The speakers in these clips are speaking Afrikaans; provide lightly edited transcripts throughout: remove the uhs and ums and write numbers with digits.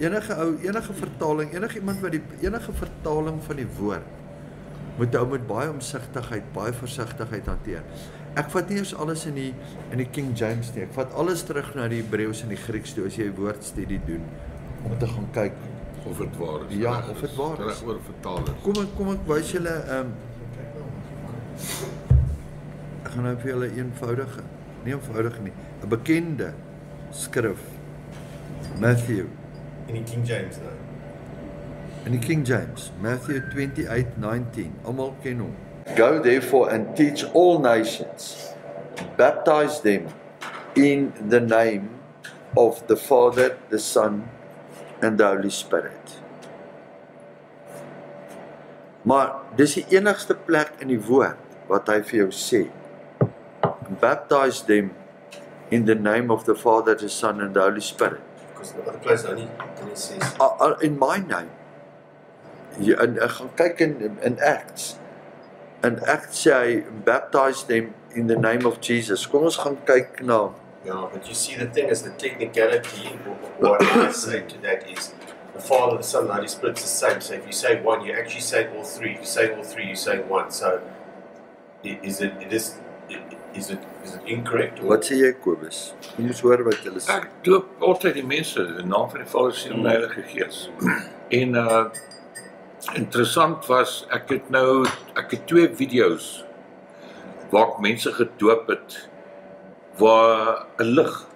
enige vertaling, enige vertaling van die woord moet ou met baie omsigtigheid, baie versigtigheid hanteer. Ek vat nie eens alles in die King James nie. Ek vat alles terug na die Hebreëus en die Grieks toe as jy woordstudie doen om te gaan kyk of dit waar is. Ja, of dit waar is. Reg oor vertalers. Kom ek wys julle ek gaan nou vir julle nie eenvoudige nie, 'n bekende skrif. Matthew in die King James nou. In die King James, Matthew 28:19, almal ken hom. Go therefore and teach all nations, baptize them in the name of the Father, the Son, and the Holy Spirit. Maar dis die enigste plek in die woord wat hy vir jou sê. Baptize them in the name of the Father, the Son, and the Holy Spirit. Because the other place only says in my name. En ek gaan kyk in Acts. In Acts sê hy, baptize them in the name of Jesus. Kom ons gaan kyk na. Yeah, but you see the thing is the technicality, what I say to that is, the Father, the Son, and the Holy Spirit is the same. So if you say one, you actually say all three. If you say all three, you say one. So is it incorrect? Or? Wat sê jy, Kobus? Jy moet hoor wat hulle sê. Ek doop altyd die mense in die naam van die Vader, Seun en Heilige Gees. En interessant was, ek het 2 video's waar ek mense gedoop het waar 'n lig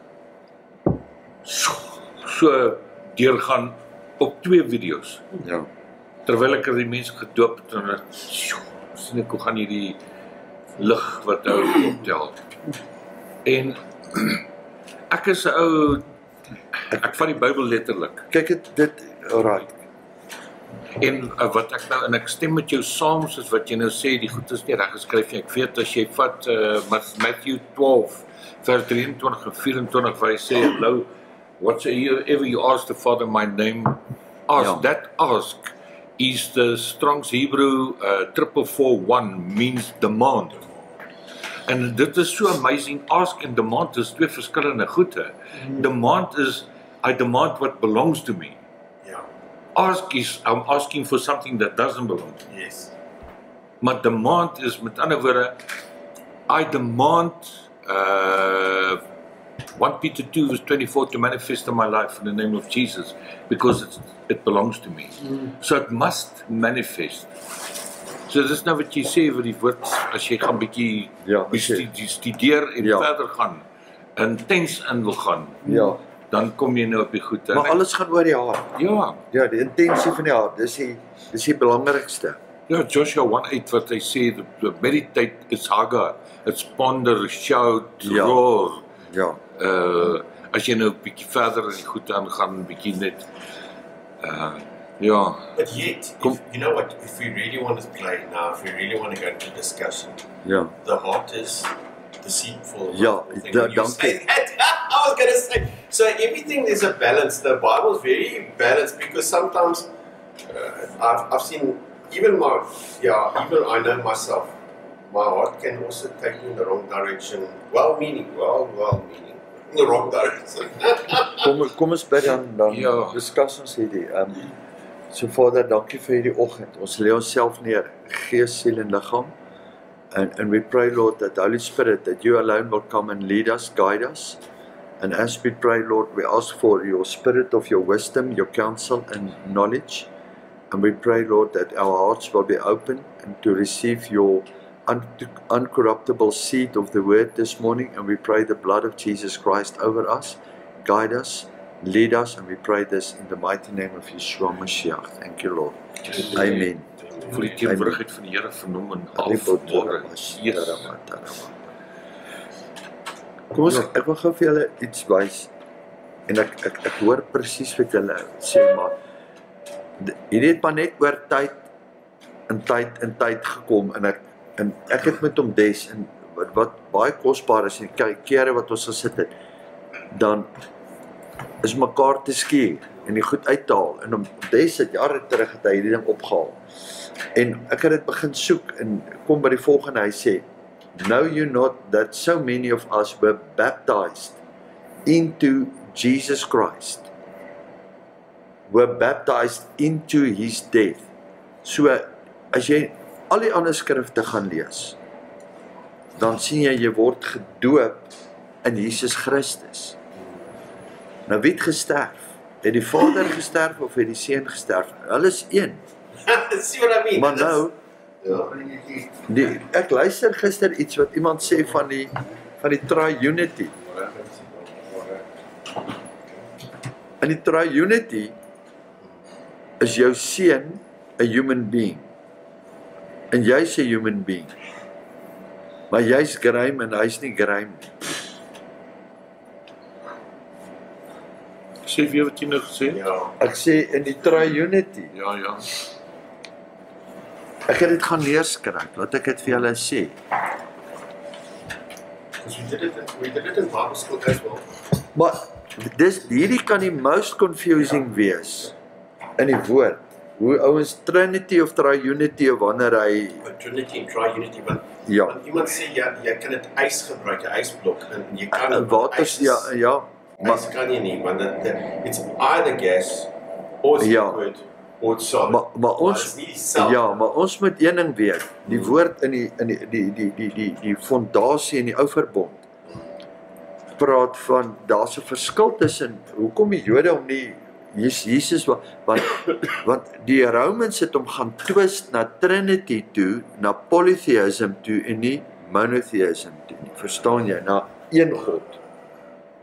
so deurgaan op 2 video's. Ja. Terwyl ek die mense gedoop het en sien ek hoe gaan hierdie lig wat ou optel. En ek is 'n ou, ek vat die Bybel letterlik. Kyk dit alright. En wat ek nou, en ek stem met jou saam soos wat jy nou sê, die goed is nie reg geskryf nie. Ek weet as jy vat Matthew 12 vers 23 en 24 waar hy sê, "Lo, whatsoever you ask the Father in my name, ask." Ja. That ask is the Strong's Hebrew 4441 means demand. En dit is so amazing. Ask en demand is 2 verskillende goede. Demand is, I demand what belongs to me. Yeah. Ask is, I'm asking for something that doesn't belong to me. Yes. Maar demand is, met ander woorde, I demand 1 Peter 2 verse 24 to manifest in my life in the name of Jesus because it belongs to me. So it must manifest. So dis nou wat jy sê vir die woord, as jy gaan bietjie studeer en verder gaan, intens in wil gaan, dan kom jy nou op die goed. Maar alles gaan oor die hart. Ja, die intensie van die hart, dis die belangrikste. Ja, Joshua 1:8 wat hy sê, the meditate, it's Hagar, it's ponder, shout, roar. Ja. As jy nou 'n bietjie verder in die goed aangaan, bietjie net ja. But yet, you know what, if we really want to play now, if we really want to go into discussion, the heart is deceitful. Ja, dankie. I was going to say, so everything there's a balance. The Bible is very balanced because sometimes I've seen, even I know myself, my heart can also take me in the wrong direction, well-meaning, in the wrong direction. Kom ons bid dan discuss ons hierdie. So Vader, dankie vir hierdie oggend. Ons lê onsself neer, gees, siel en liggaam. And we pray, Lord, that the Holy Spirit, that you alone will come and lead us, guide us. And as we pray, Lord, we ask for your spirit of your wisdom, your counsel and knowledge. And we pray, Lord, that our hearts will be open and to receive your uncorruptible seed of the word this morning. And we pray the blood of Jesus Christ over us, guide us, lead us, and we pray this in the mighty name of Yeshua Mashiach. Thank you, Lord. Amen. Vir die teenwoordigheid van die Here vernoem en afmore. Kom ons, ek wil gou vir julle iets wys. En ek hoor presies wat julle sê, maar hierdie het maar net oor tyd gekom en ek het met hom des en wat baie kosbaar is en kere wat ons gesit het, dan is mekaar te skeer en die goed uithaal en om des het jare terug het hy hierdie ding opgehaal en ek het dit begin soek en kom by die volgende, hy sê, know you not that so many of us were baptized into Jesus Christ were baptized into his death. So, as jy al die ander skrifte gaan lees, dan sien jy word gedoop in Jesus Christus. Nou wie het gesterf? Het die Vader gesterf of het die Seun gesterf? Hulle is een. See what I mean? Maar nou, ek luister gister iets wat iemand sê van die triunity. In die triunity is jou seun 'n human being. En jy's 'n human being. Maar jy's geruim en hy's nie geruim nie. Sê vir wat jy nou gesê? Ja. Ek sê in die triunity. Ja. Ek het dit gaan neerskryf, laat ek dit vir julle sê. Because we did it in Bible school as well. Maar hierdie kan die most confusing wees in die woord. Hoe ouens Trinity of Triunity of wanneer hy Trinity en Triunity, want iemand sê jy kan dit ys gebruik, 'n ysblok, en jy kan water, ja. Maar kan jy nie, want it's either gas or liquid or solid. Maar ons moet een ding weet. Die woord in die fondasie in die ou verbond praat van daar's 'n verskil tussen hoekom die Jode om nie Jesus want die Romans het hom gaan twist na Trinity toe, na polytheism toe en nie monotheism toe nie. Verstaan jy? Na een God.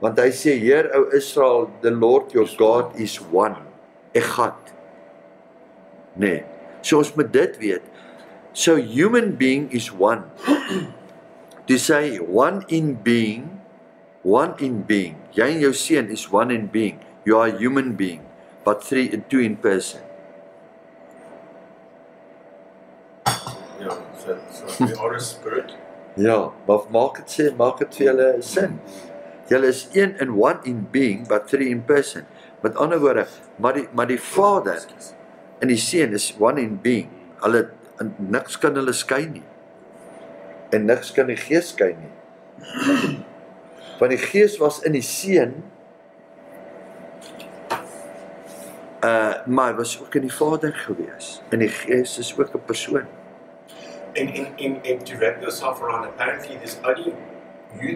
Want hy sê, Heer, ou Israel, the Lord your God is one. Echad. Nee. So ons moet dit weet. So human being is one. To say one in being, jy en jou seun is one in being. You are a human being, but two in person. Ja, so we are a spirit. Ja, maar maak dit vir julle sin. Julle is een in one in being, but three in person. Met ander woorde, maar die Vader en die Seun is one in being. Hulle niks kan hulle skei nie. En niks kan die Gees skei nie. Want die Gees was in die Seun, maar hy was ook in die Vader gewees. En die Gees is ook 'n persoon. And to wrap yourself around, apparently there's only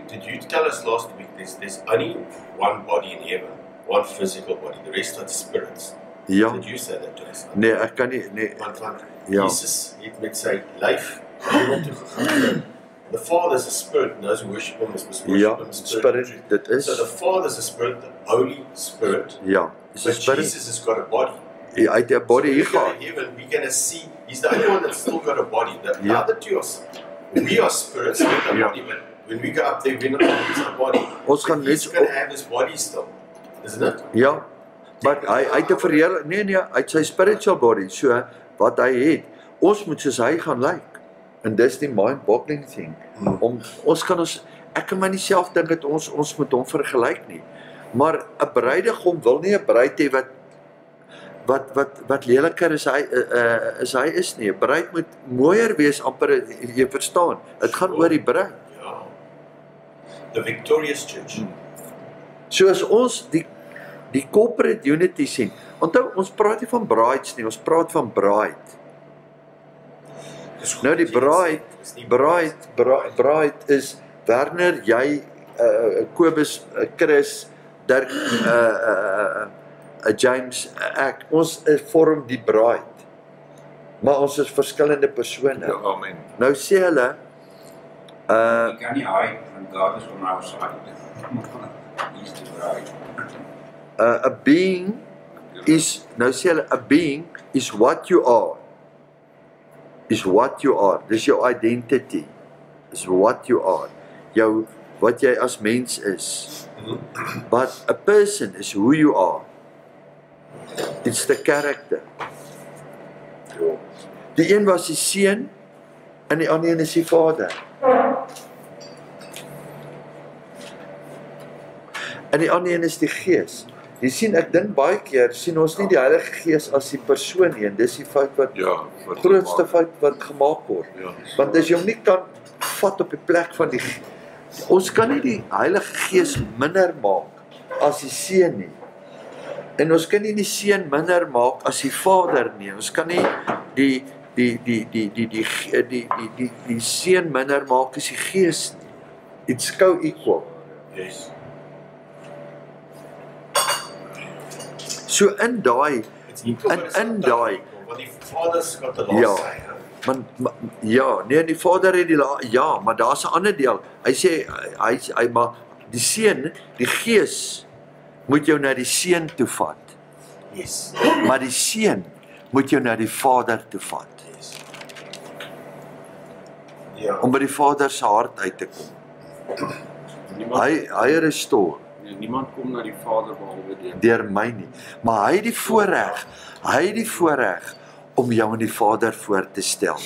did you tell us last week there's only one body in heaven, one physical body, the rest are spirits. Ja. Did you say that to us? Nee, ek kan nie, nee. Want Ja. Jesus het met sy lyf hemel toe gegaan. The Father is a spirit, and those who worship him must worship Ja, him in spirit, and truth. dit is. So the Father is a spirit, the Holy Spirit. Ja, is 'n But spirit. Jesus has got a body. Hy het 'n body hier So when gehad. we go to heaven, we're going to see, he's the only one that's still got a body. The Ja. other two are, we are spirits with a Ja. body, but when we go up there, we're not going to use our body. Ons gaan But he's net going to have his body still, isn't it? Ja. Maar hy het 'n verheerlik, nee, hy het sy spiritual body, so wat hy het. Ons moet soos hy gaan lyk. En dis die mind-boggling thing. Ek kan my nie self dink dat ons met hom vergelyk nie. Maar 'n bruidegom wil nie 'n bruid hê wat leliker is hy is nie. 'n Bruid moet mooier wees amper, jy verstaan. Dit gaan oor die bruid. Ja. The victorious church. So as ons die corporate unity sien. Onthou, ons praat nie van brides nie, ons praat van bride. Nou die bride is Werner, jy, Kobus, Chris, Dirk, James, ek, ons vorm die bride. Maar ons is verskillende persone. Ja, amen. Nou sê hulle, You can hide from God is on our side. He's the bride. a being is, nou sê hulle, a being is what you are. Is what you are. Dis jou identity. Is what you are. Wat jy as mens is. But a person is who you are. It's the character. Die een was die seun en die ander een is die Vader. En die ander een is die Gees. Jy sien, ek dink baie keer sien ons nie die Heilige Gees as die persoon nie, en dis die fout wat grootste fout wat gemaak word. Ja. Want as jy hom nie kan vat op die plek van ons kan nie die Heilige Gees minder maak as die Seun nie. En ons kan nie die seun minder maak as die Vader nie. Ons kan nie die seun minder maak as die Gees nie. It's co-equal. Yes. So in daai It's equal, but it's in not daai equal, want die Vader's got the last Ja. say. Huh? ja, nee, die Vader het ja, maar daar's 'n ander deel. Hy sê hy maar die seun, die Gees moet jou na die seun toe vat. Yes. Maar die seun moet jou na die Vader toe vat Yes. Ja. om by die Vader se hart uit te kom. Hy restore Niemand kom na die Vader behalwe deur my nie, maar hy het die voorreg om jou aan die Vader voor te stel.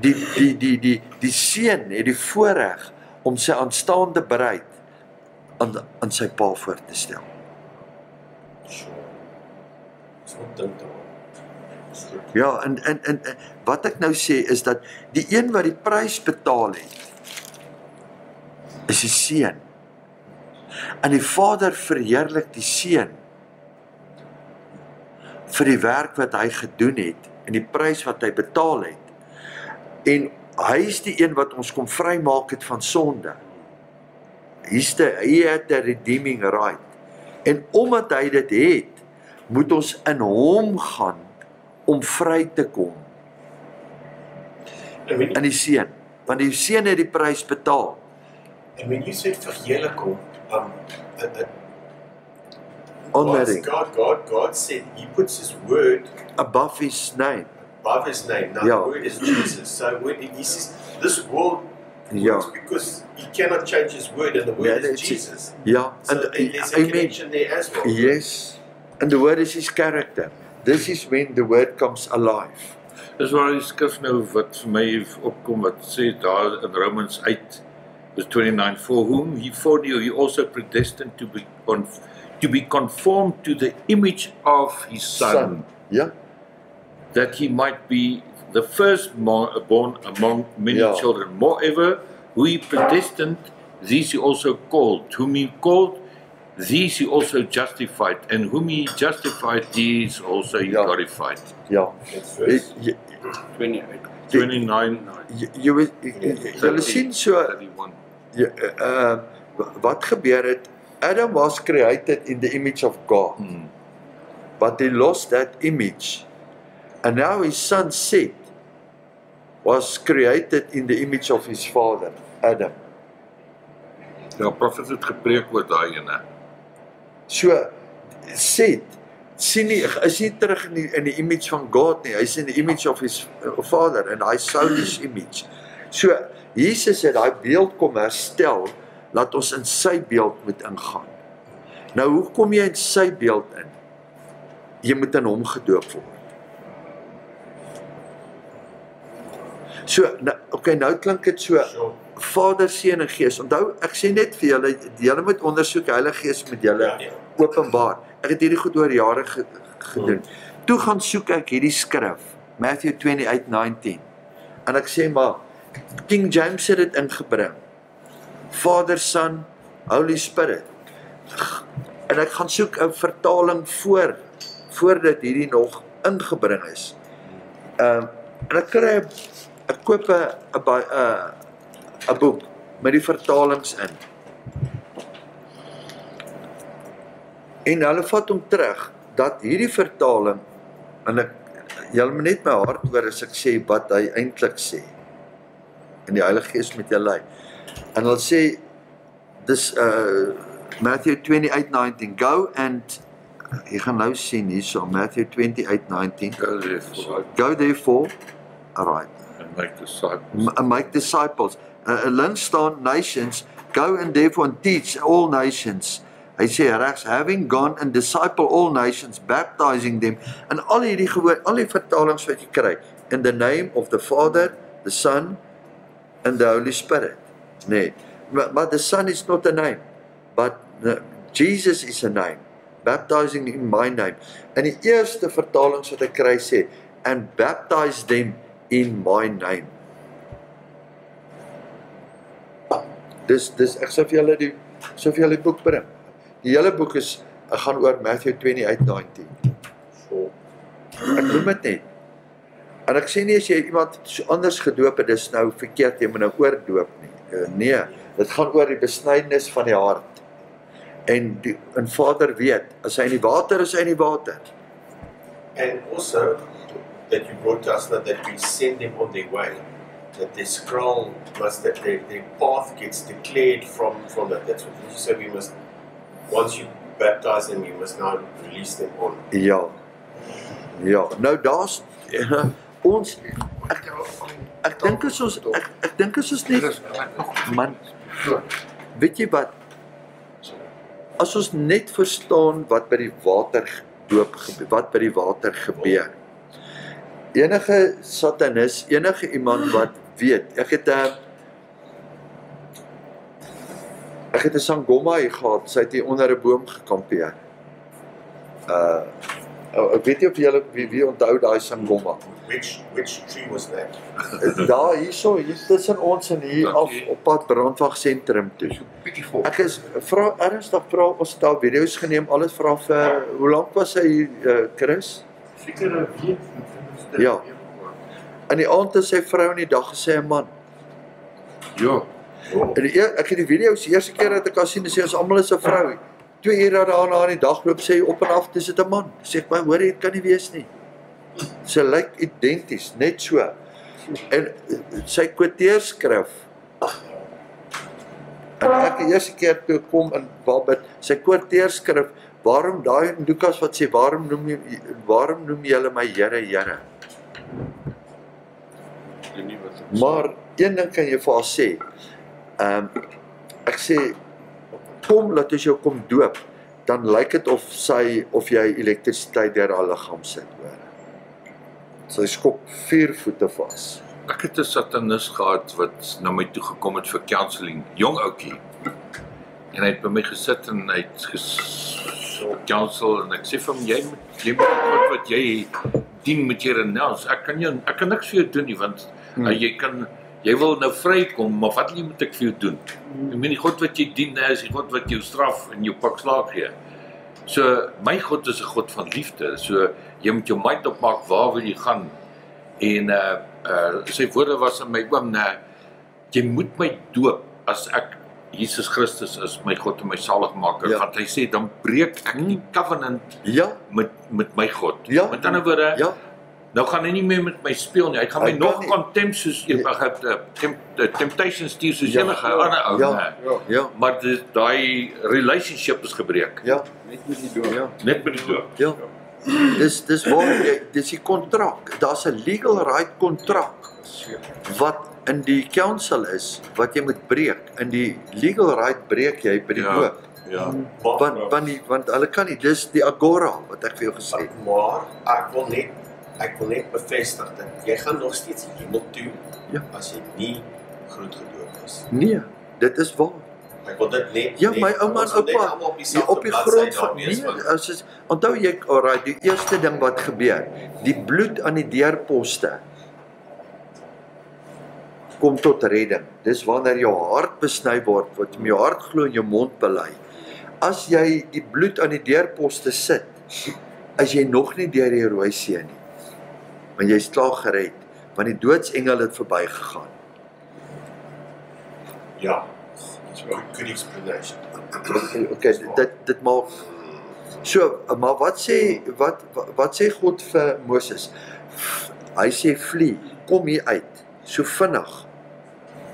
Die seun het die voorreg om sy aanstaande bruid aan sy pa voor te stel. Sure. It's not dink daaroor. Ja, en wat ek nou sê is dat die een wat die prys betaal het, is die seun. En die Vader verheerlik die seun vir die werk wat hy gedoen het en die prys wat hy betaal het. En hy is die een wat ons kom vrymaak het van sonde. He had the redeeming right. En omdat hy dit het, moet ons in hom gaan om vry te kom. In die seun, want die seun het die prys betaal. And when you said verheerliking, Honoring God said He puts His word above his name. above His name. Now Yeah. the word is Jesus. So when He says this world Yeah. works because He cannot change His word, and the word Yeah, is that's it. Jesus. Ja, So and there's a amen. connection there as well. Yes, and the word is his character. This is when the word comes alive. Dis waar die skrif nou wat vir my opkom wat sê daar in Romans 8 verse 29, for whom He foreknew He also predestined to be conformed to the image of His Son, Ja, that He might be the firstborn among many Yeah. children. Moreover, who He predestined, these He also called. Whom He called, these He also justified. And whom He justified, these also He Yeah. glorified. ja. That's verse. Jy 28. 29, julle sien so 31. wat gebeur het. Adam was created in the image of God, but he lost that image. And now his son Seth was created in the image of his father, Adam. Ja, profet het gepreek oor daai ene. So, Seth is nie terug in die image van God nie, hy is in the image of his father, en hy sold his image. So, Jesus het daai beeld kom herstel, laat ons in sy beeld moet ingaan. Nou, hoe kom jy in sy beeld in? Jy moet in hom gedoop word. So, nou klink dit so, Sure. Vader, Seun en Gees. Onthou, ek sê net vir julle, julle moet ondersoek, die Heilige Gees met julle Ja. openbaar. Ek het hierdie goed oor jare gedoen. Toe gaan soek ek hierdie skrif, Matthew 28:19. En ek sê maar, King James het dit ingebring. Vader, Son, Holy Spirit. En ek gaan soek 'n vertaling voordat hierdie nog ingebring is. En ek koop 'n boek met die vertalings in. En hulle vat hom terug dat hierdie vertaling, en julle moet net my hart hoor as ek sê wat hy eintlik sê. En die Heilige Gees met jou lei. En hulle sê dis Matthew 28:19, go and jy gaan nou sien hierso Matthew 28:19. Go therefore, alright. And make disciples. Make disciples. Links staan nations, go and therefore and teach all nations. Hy sê regs, having gone and disciple all nations, baptizing them, en al die vertalings wat jy kry, in the name of the Father, the Son, and the Holy Spirit. Nee, but the Son is not a name, but Jesus is a name, baptizing in my name. En die eerste vertalings wat ek kry sê, and baptize them in my name. Dis ek sou vir julle die boek bring. Die hele boek is Ek gaan oor Matthew 28:19. So, Ek noem dit net. En ek sê nie as jy iemand so anders gedoop het, dis nou verkeerd, jy moet nou oordoop nie. Nee, dit gaan oor die besnydenis van die hart. En Vader weet, as hy in die water is, hy in die water. and also that you brought to us that we send them on their way. That their scroll must, that their path gets declared from that. That's what you said. We must, once you baptize them, you must now release them on. Ja. Ja, nou daar's ons ek dink as ons ek dink as ons net man weet jy wat as ons net verstaan wat by die water doop gebeur, wat by die water gebeur. Enige satanis, enige iemand wat weet, ek het 'n sangoma hier gehad, sy het hier onder 'n boom gekampeer. Ek weet nie of julle wie onthou daai sangoma. Which tree was that? Daar hier tussen ons en hier af op pad brandwagsentrum toe. Ek is ernstig vra ons het daar video's geneem, alles vra vir hoe lank was hy hier Chris? Seker 'n week. Ja. In die aand is sy vrou en die dag is sy 'n man. Ja. Ek het die video's die eerste keer dat ek kan sien, sê ons almal is 'n vrou. 2 ure daarna in die dag loop sy op en af, dis dit 'n man. Sê ek maar hoor dit kan nie wees nie. Sy lyk identies, net so. En sy kwoteerskrif. En ek die eerste keer toe kom in Babit, sy kwoteerskrif, waarom daai Lukas wat sê waarom noem jy hulle my Here, Here? Maar een ding kan jy vir haar sê. Ek sê kom laat ons jou kom doop, dan lyk dit of jy elektrisiteit deur haar liggaam sit, hoor. Sy skop 4 voete vas. Ek het 'n satanis gehad wat na my toe gekom het vir counselling, jong ouetjie. En hy het by my gesit en hy het counsel en ek sê vir hom jy moet wat jy dien met jy renounce. Ek kan niks vir jou doen nie want jy wil nou vrykom, maar wat moet ek vir jou doen? Ek meen die God wat jy dien is die God wat jou straf en jou pak slaag gee. So my God is 'n God van liefde. So jy moet jou mind opmaak waar wil jy gaan. En sy woorde was aan my oom, jy moet my doop as ek Jesus Christus is my God en my saligmaker, want hy sê dan breek ek die covenant met my God. Met ander woorde, nou gaan hy nie meer met my speel nie. Hy gaan my nog contempt soos temptation stuur soos enige ander ou. Maar daai relationship is gebreek. Ja, net met die doop. Ja. Dis waar dis die kontrak. Daar's 'n legal right kontrak wat in die council is wat jy moet breek. In die legal right breek jy by die doop. Ja. Want hulle kan nie, dis die agora wat ek vir jou gesê het. Maar ek wil net bevestig dat jy gaan nog steeds hemel toe as jy nie groot gedoop is. Nee, dit is waar. Ek wil dit net ja, my ouma en oupa op die grond van onthou jy, alright, die eerste ding wat gebeur, die bloed aan die deurposte kom tot redding. Dis wanneer jou hart besny word, wat in jou hart glo en jou mond bely. As jy die bloed aan die deurposte sit, is jy nog nie deur die Rooi See nie. Want jy's klaar gered, want die doodsengel het verbygegaan. Ja. Good explanation. Okay, dit maak so, maar wat sê God vir Moses? Hy sê vlieg, kom hier uit, so vinnig.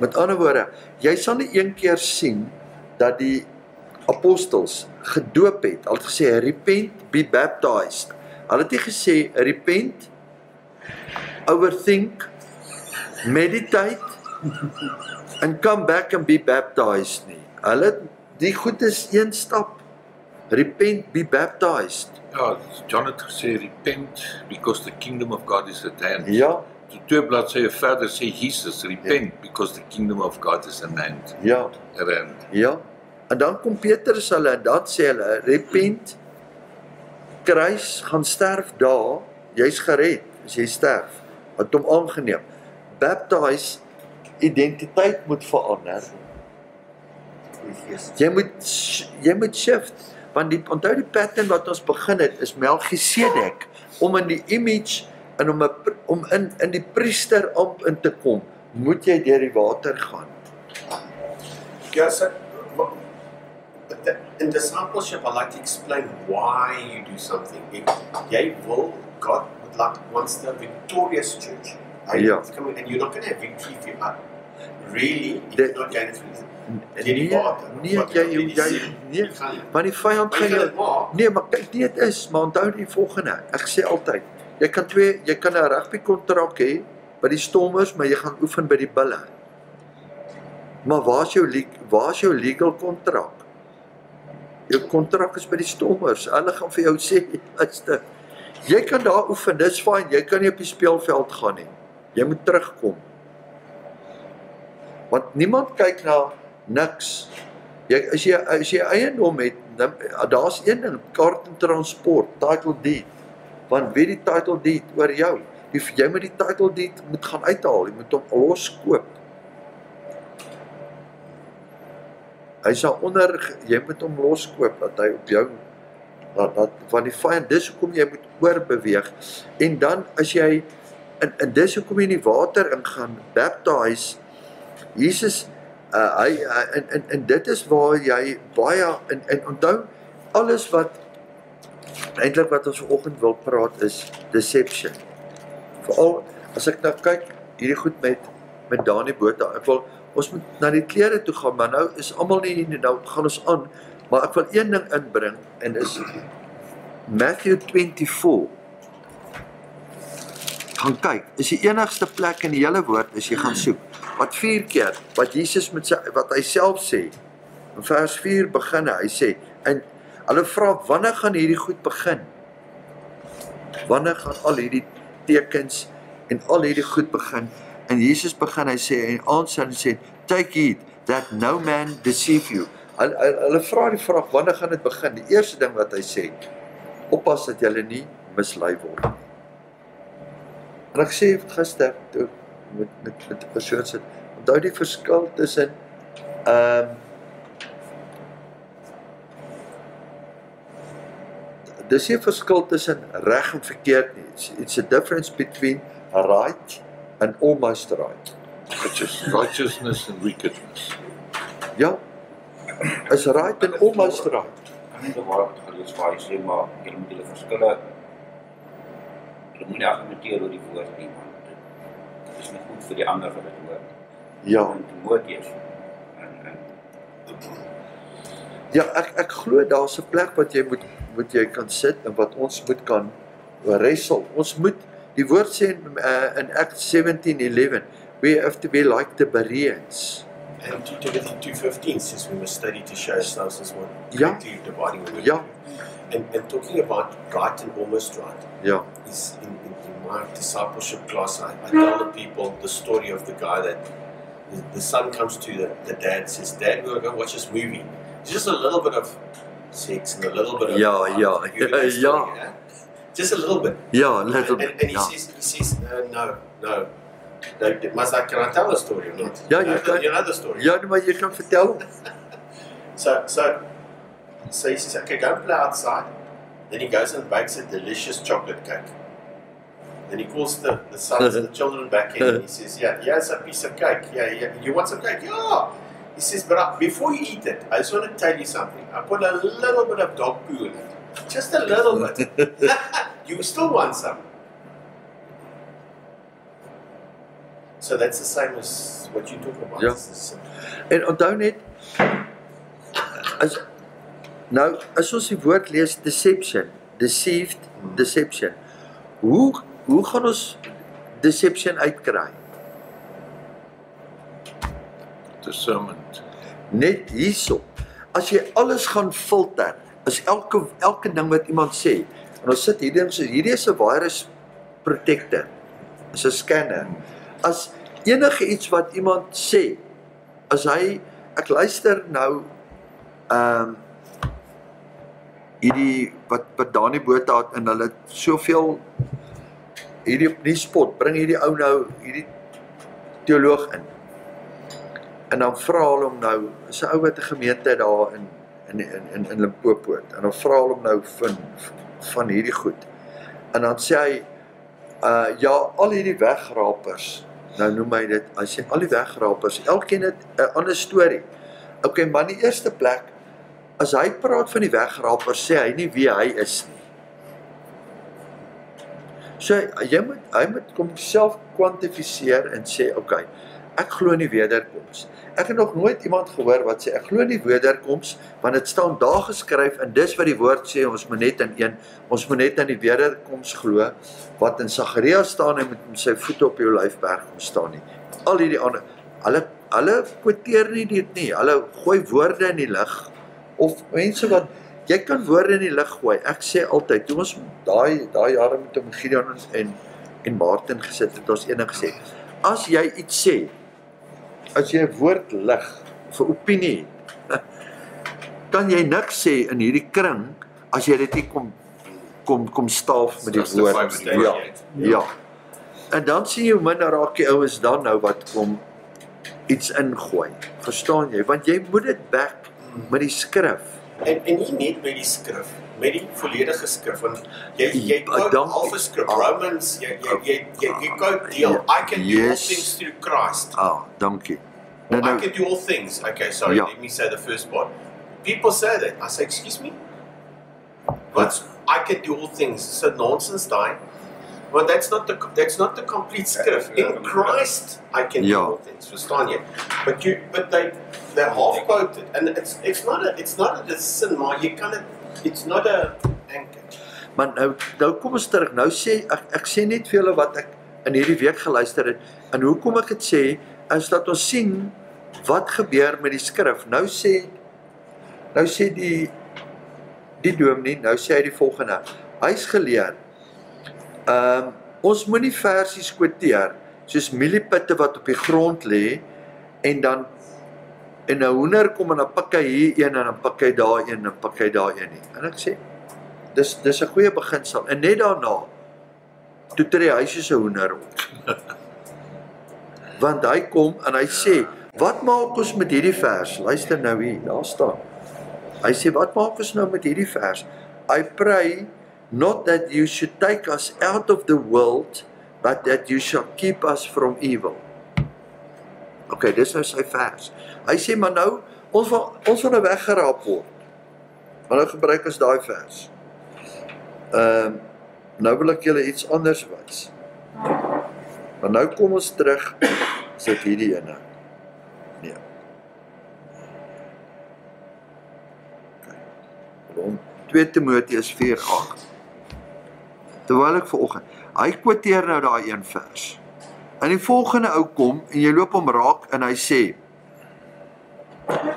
Met ander woorde, jy sal nie een keer sien dat die apostels gedoop het. Hulle het gesê repent, be baptized. Hulle het nie gesê repent, overthink, meditate and come back and be baptized nie. Hulle, die goed is een stap. Repent, be baptized. Ja, John het gesê repent because the kingdom of God is at hand. Ja. 2 bladsye verder sê Jesus repent because the kingdom of God is at hand. Ja. Ja. En dan kom Petrus hulle en dan sê hulle repent, kruis, gaan sterf daar, jy's gered as jy sterf. Het hom aangeneem. Baptize, identiteit moet verander. Jy moet shift. Want onthou die pattern wat ons begin het, is Melchisedek, om in die image, en om in die priester ampt in te kom, moet jy deur die water gaan. Yeah, so in discipleship, I like to explain why you do something. God wants a victorious church. Yeah. And you're not going to have victory if you are really, if you're not going through Nee, want die vyand gaan jou, nee, maar kyk, dit is, maar onthou die volgende, ek sê altyd, jy kan 'n rugby kontrak hê by die Stormers, maar jy gaan oefen by die Bulle. Maar waar is jou legal kontrak? Jou kontrak is by die Stormers. Hulle gaan vir jou sê, luister, jy kan daar oefen, dis fyn, jy kan nie op die speelveld gaan nie. Jy moet terugkom. Want niemand kyk na niks. As jy eiendom het, daar's een ding, kaart en transport, title deed. Want weet die title deed oor jou? Jy moet die title deed moet gaan uithaal, jy moet hom loskoop. Hy sal jy moet hom loskoop, dat hy op jou, van die vyand, dis hoekom jy moet oorbeweeg. En dan, as jy, en dis hoekom jy in die water ingaan, baptize, Jesus, en dit is waar jy baie, en onthou, alles eintlik wat ons vanoggend wil praat is deception. Veral, as ek nou kyk, hierdie goed met Dani Botha, ons moet na die klere toe gaan, maar nou is almal nie, nou gaan ons aan, maar ek wil een ding inbring, en is Matthew 24, gaan kyk, is die enigste plek in die hele woord, as jy gaan soek, wat 4 keer, wat Jesus wat hy self sê, in vers 4 begin hy sê, en hulle vra, wanneer gaan hierdie goed begin? Wanneer gaan al hierdie tekens, en al hierdie goed begin? En Jesus begin, hy sê, en answer, hy sê, take heed, that no man deceive you. Hulle vra die vraag, wanneer gaan dit begin? Die eerste ding wat hy sê, oppas dat julle nie mislei word. En ek sê gister, toe met die persoon sit, onthou die verskil tussen, dis nie verskil tussen reg en verkeerd nie. It's a difference between right and almost right. Righteousness and wickedness. Ja, is right and almost right. Kan nie waar het gelees waar hy sê, maar julle moet julle verskille, julle moet nie argumenteer oor die woord nie, want dit is nie goed vir die ander wat het hoor. Ja. En Timotheus. Ja, ek glo daar's 'n plek wat jy kan sit en wat ons moet kan wrestle. Ons moet, die woord sê in Acts 17:11, we have to be like the Bereans. And 2 Timothy 2:15 says we must study to show ourselves as one, Ja. correctly dividing the word. Ja. And talking about right and almost right, Ja, is in my discipleship class, I tell the people the story of the guy that the son comes to the dad and says, Dad, we're going to watch this movie. It's just a little bit of sex and a little bit of Ja, you know that story, ja. yeah? Just a little bit. ja, little And bit, he ja. says, no. Can I tell the story or not? Ja, jy kan. You know the story. Ja, maar jy kan vertel. So he says, okay, go and play outside. Then he goes and bakes a delicious chocolate cake. Then he calls the sons and the children back in and he says, yeah, here's a piece of cake. Yeah, you want some cake? Yeah. He says, but before you eat it, I just want to tell you something. I put a little bit of dog poo in it. Just a little bit. You still want some. So that's the same as what you talk about. Ja. En onthou net, as ons die woord lees, deception, deceived, deception, hoe gaan ons deception uitkry? Discernment. Net hierso, as jy alles gaan filter, is elke ding wat iemand sê, en ons sit hierdie is 'n virus protector, is 'n scanner, as enige iets wat iemand sê, as ek luister nou, hierdie, wat Dani Botha het, en hulle soveel, hierdie op Nuuspot, bring hierdie ou nou, hierdie teoloog in, en dan vra hulle hom nou, is 'n ou wat 'n gemeente daar in Limpopo en dan vra hulle hom nou van hierdie goed. En dan sê hy, ja, al hierdie wegrapers, nou noem hy dit, hy sê al die wegrapers, elkeen het 'n ander storie. Okay, maar in die eerste plek, as hy praat van die wegrapers, sê hy nie wie hy is nie. So hy moet kom self kwantifiseer en sê, okay, ek glo nie wederkoms. Ek het nog nooit iemand gehoor wat sê, ek glo nie wederkoms, want dit staan daar geskryf, en dis wat die woord sê, ons moet net in die wederkoms glo, wat in Sagaria staan, en met sy voete op jou lyfberg kom staan nie. Al hierdie ander, hulle quoteer nie dit nie, hulle gooi woorde in die lug, of mense wat, jy kan woorde in die lug gooi, ek sê altyd, toe ons daai jare met hom Gideon en Martin gesit het, ons enig gesê, as jy iets sê, as jy 'n woord lig, vir opinie het, kan jy niks sê in hierdie kring, as jy dit nie kom staaf met die woord. Ja. En dan sien jy hoe min raak die ouens dan nou wat kom iets ingooi. Verstaan jy? Want jy moet dit back met die skrif. En nie net met die skrif, met die volledige skrif, want jy quote half 'n skrif, Romans, jy quote deel, I can do all things through Christ. Dankie. I can do all things. Okay, sorry, let me say the first part. People say that. I say, excuse me? What's I can do all things? So nonsense, die. Well, that's not the complete script. In Christ, I can do all things. Verstaan jy? But they half quoted, and it's not a sin, maar jy kan dit. It's not a anchor. Maar nou kom ons terug. Nou sê ek sê net vir julle wat ek in hierdie week geluister het, en hoekom ek dit sê, is dat ons sien wat gebeur met die skrif. Nou sê die dominee, nou sê hy die volgende, hy's geleer, ons moenie versies quoteer, soos mieliepitte wat op die grond lê, en dan, en 'n hoender kom en dan pik hy hier een, en dan pik hy daar een, en dan pik hy daar een nie. En ek sê, dis 'n goeie beginsel, en net daarna, toe tree hy soos 'n hoender op. Want hy kom, en hy sê, wat maak ons met hierdie vers? Luister nou hier, daar staan. Hy sê, wat maak ons nou met hierdie vers? I pray not that you should take us out of the world, but that you shall keep us from evil. Okay, dis nou sy vers. Hy sê, maar nou, ons wil nou weggeraap word. Maar nou gebruik ons daai vers. Nou wil ek julle iets anders wys. Maar nou kom ons terug, is dit hierdie ene. Nee. Okay. 2 Timoteus 4:8. Terwyl ek vanoggend, hy quoteer nou daai een vers. En die volgende ou kom, en jy loop hom raak, en hy sê,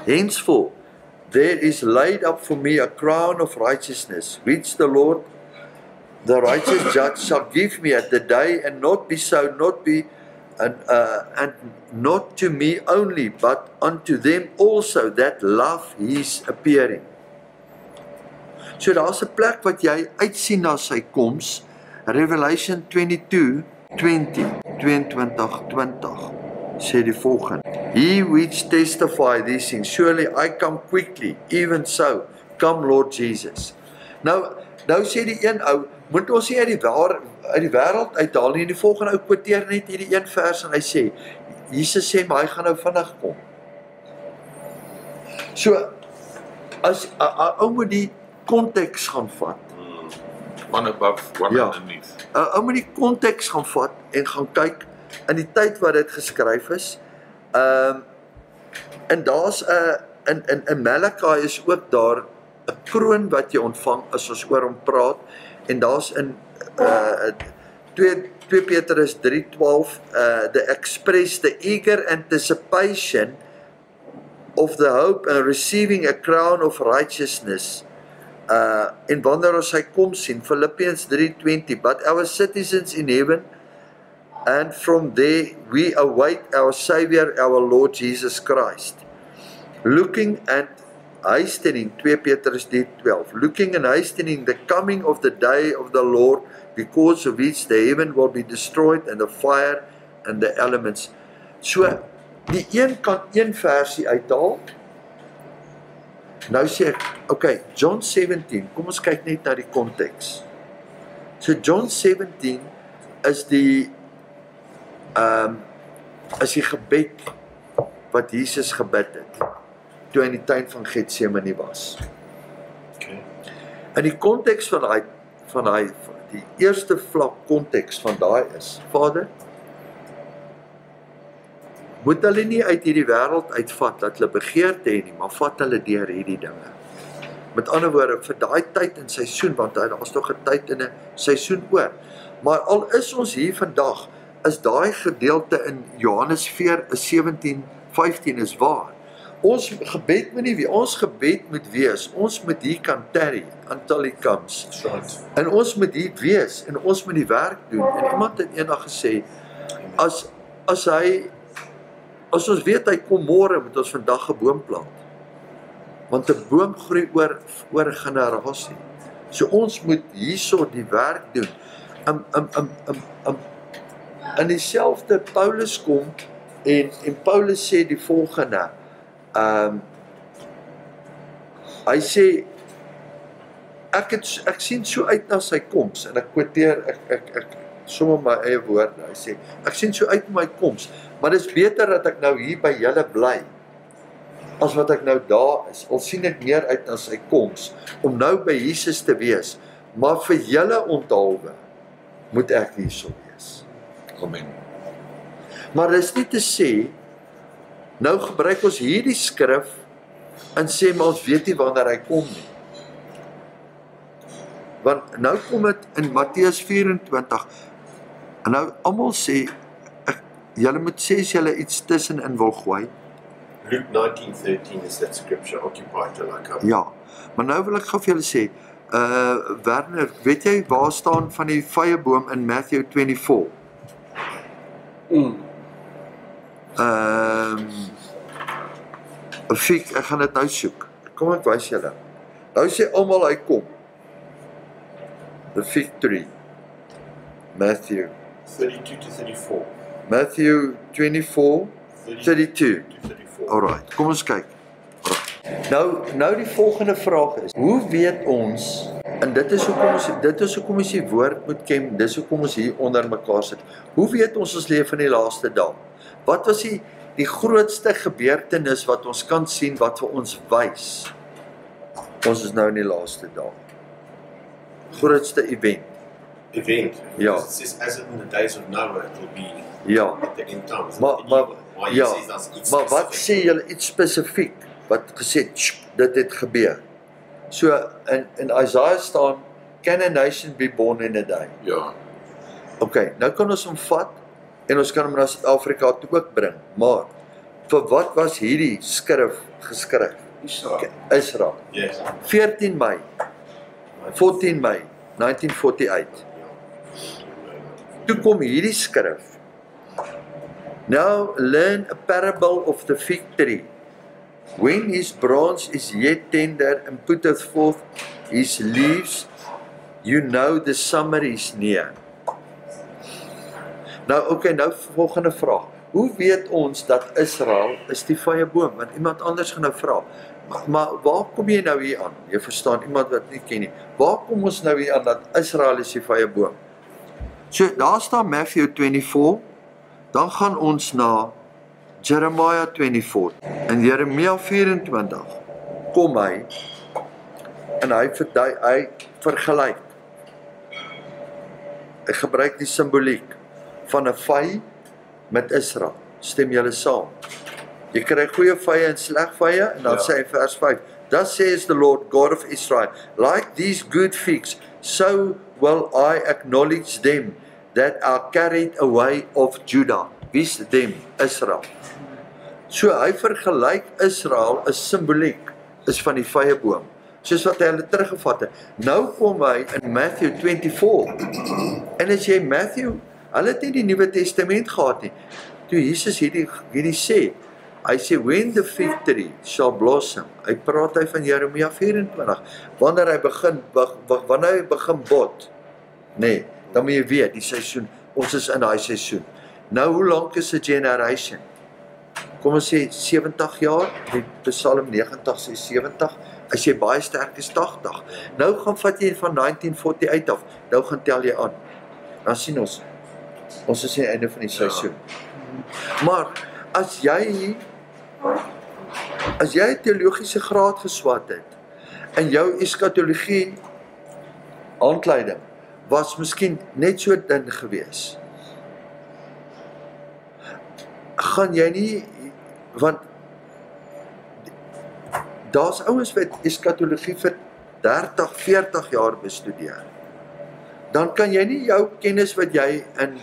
henceforth, there is laid up for me a crown of righteousness, which the Lord, the righteous judge, shall give me at the day, and not not to me only, but unto them also that love his appearing. So daar's 'n plek wat jy uitsien na sy koms, Revelation 22:20, sê die volgende, He which testify these things, surely I come quickly, even so, come Lord Jesus. Nou sê die een ou, moet ons nie uit die wêreld uithaal nie, en die volgende ou quoteer net hierdie een vers, en hy sê, Jesus sê, maar hy gaan nou vinnig kom. So, as ou moet die konteks gaan vat. One above, one underneath. Ou moet die konteks gaan vat, en gaan kyk, in die tyd wat dit geskryf is, en daar's in Malachi is ook daar 'n kroon wat jy ontvang as ons oor hom praat, en daar's in 2 Petrus 3:12 the eager anticipation of the hope and receiving a crown of righteousness, en wanneer ons sy kom sien, Philippians 3:20, but our citizens in heaven, and from there we await our Savior, our Lord Jesus Christ. Looking and hastening, 2 Petrus 3:12, looking and hastening the coming of the day of the Lord, because of which the heaven will be destroyed, and the fire and the elements. So, die een kan een versie uithaal, Nou sê ek, okay, John 17, kom ons kyk net na die konteks. So John 17 is die gebed wat Jesus gebid het toe hy in die tuin van Getsemane was. Okay. In die konteks van die eerste vlak konteks van daai is, Vader, moet hulle nie uit hierdie wêreld uitvat dat hulle begeerte het nie, maar vat hulle deur hierdie dinge. Met ander woorde, vir daai tyd en seisoen, want daar is nog 'n tyd en 'n seisoen oor. Maar al is ons hier vandag, is daai gedeelte in Johannes 17:15 is waar. Ons gebed moet nie wees, ons gebed moet wees, ons moet hier kan tarry until he comes. Right. En ons moet hier wees, en ons moet die werk doen. En iemand het eendag gesê, as ons weet hy kom môre, moet ons vandag 'n boom plant. Want 'n boom groei oor 'n generasie. So ons moet hierso die werk doen. In dieselfde Paulus kom en Paulus sê die volgende. Hy sê ek sien so uit na sy koms, en ek quoteer ek sommer my eie woorde. Hy sê ek sien so uit na my koms, maar dis beter dat ek nou hier by julle bly as wat ek nou daar is. Al sien ek meer uit na sy koms om nou by Jesus te wees, maar vir julle onthaalwe moet ek hierso wees. Amen. Maar dis nie te sê nou gebruik ons hierdie skrif en sê maar ons weet nie wanneer hy kom nie. Want nou kom dit in Matteus 24 en nou almal sê julle moet sê as julle iets tussenin wil gooi. Luke 19:13 is that scripture occupied till I come. Ja, maar nou wil ek gou vir julle sê, Werner, weet jy waar staan van die vyeboom in Matthew 24? 'n fiek, ek gaan dit nou soek. Kom ek wys julle. Nou sê almal hy kom. The fig tree. Matthew 32 to 34. Matthew 24, 32. To 34. Alright, kom ons kyk. Nou die volgende vraag is, hoe weet ons, en dit is hoekom ons die woord moet ken, dis hoekom ons hier onder mekaar sit. Hoe weet ons leef in die laaste dae? Wat was die grootste gebeurtenis wat ons kan sien, wat vir ons wys? Ons is nou in die laaste dae. Grootste event. Ja. It says, as in the days of Noah, it will be Ja. at the end times. Maar ja, maar wat sê julle iets spesifiek wat gesê dit het gebeur? So in Isaiah staan, can a nation be born in a day? Ja. Okay, nou kan ons hom vat en ons kan hom na Suid-Afrika toe ook bring. Maar vir wat was hierdie skrif geskryf? Israel. Yes. 14 Mei 1948. Toe kom hierdie skrif. Now learn a parable of the fig tree. When his branch is yet tender and putteth forth his leaves, you know the summer is near. Nou volgende vraag. Hoe weet ons dat Israel is die vyeboom? Want iemand anders gaan nou vra. Maar waar kom jy nou hier aan? Jy verstaan, iemand wat nie ken nie. Waar kom ons nou hier aan dat Israel is die vyeboom? So daar staan Matthew 24, dan gaan ons na Jeremiah 24. In Jeremia 24 kom hy en hy vergelyk. Hy gebruik die simboliek van 'n vy met Israel. Stem julle saam? Jy kry goeie vye en sleg vye en dan sê hy vers 5, Thus says the Lord God of Israel, like these good figs, so will I acknowledge them that are carried away of Judah. Wie's them? Israel. So hy vergelyk Israel is simboliek, is van die vyeboom, soos wat hy hulle teruggevat het. Nou kom hy in Matthew 24, en as jy Matthew, hulle het nie die Nuwe Testament gehad nie, toe Jesus hierdie sê, hy sê, when the fig tree shall blossom, hy praat hy van Jeremia 24, wanneer hy begin bot, nee, dan moet jy weet, die seisoen, ons is in die seisoen. Nou, hoe lang is 'n generation? Kom ons sê 70 jaar, die Psalm 90 sê 70, As jy baie sterk is, 80. Nou gaan vat jy van 1948 af, nou gaan tel jy aan. Dan sien ons is aan die einde van die seisoen. Maar, as jy 'n teologiese graad geswat het, en jou eskatologie aankleiding was miskien net so dun gewees, gaan jy nie, want daar's ouens wat eskatologie vir 30, 40 jaar bestudeer. Dan kan jy nie jou kennis wat jy in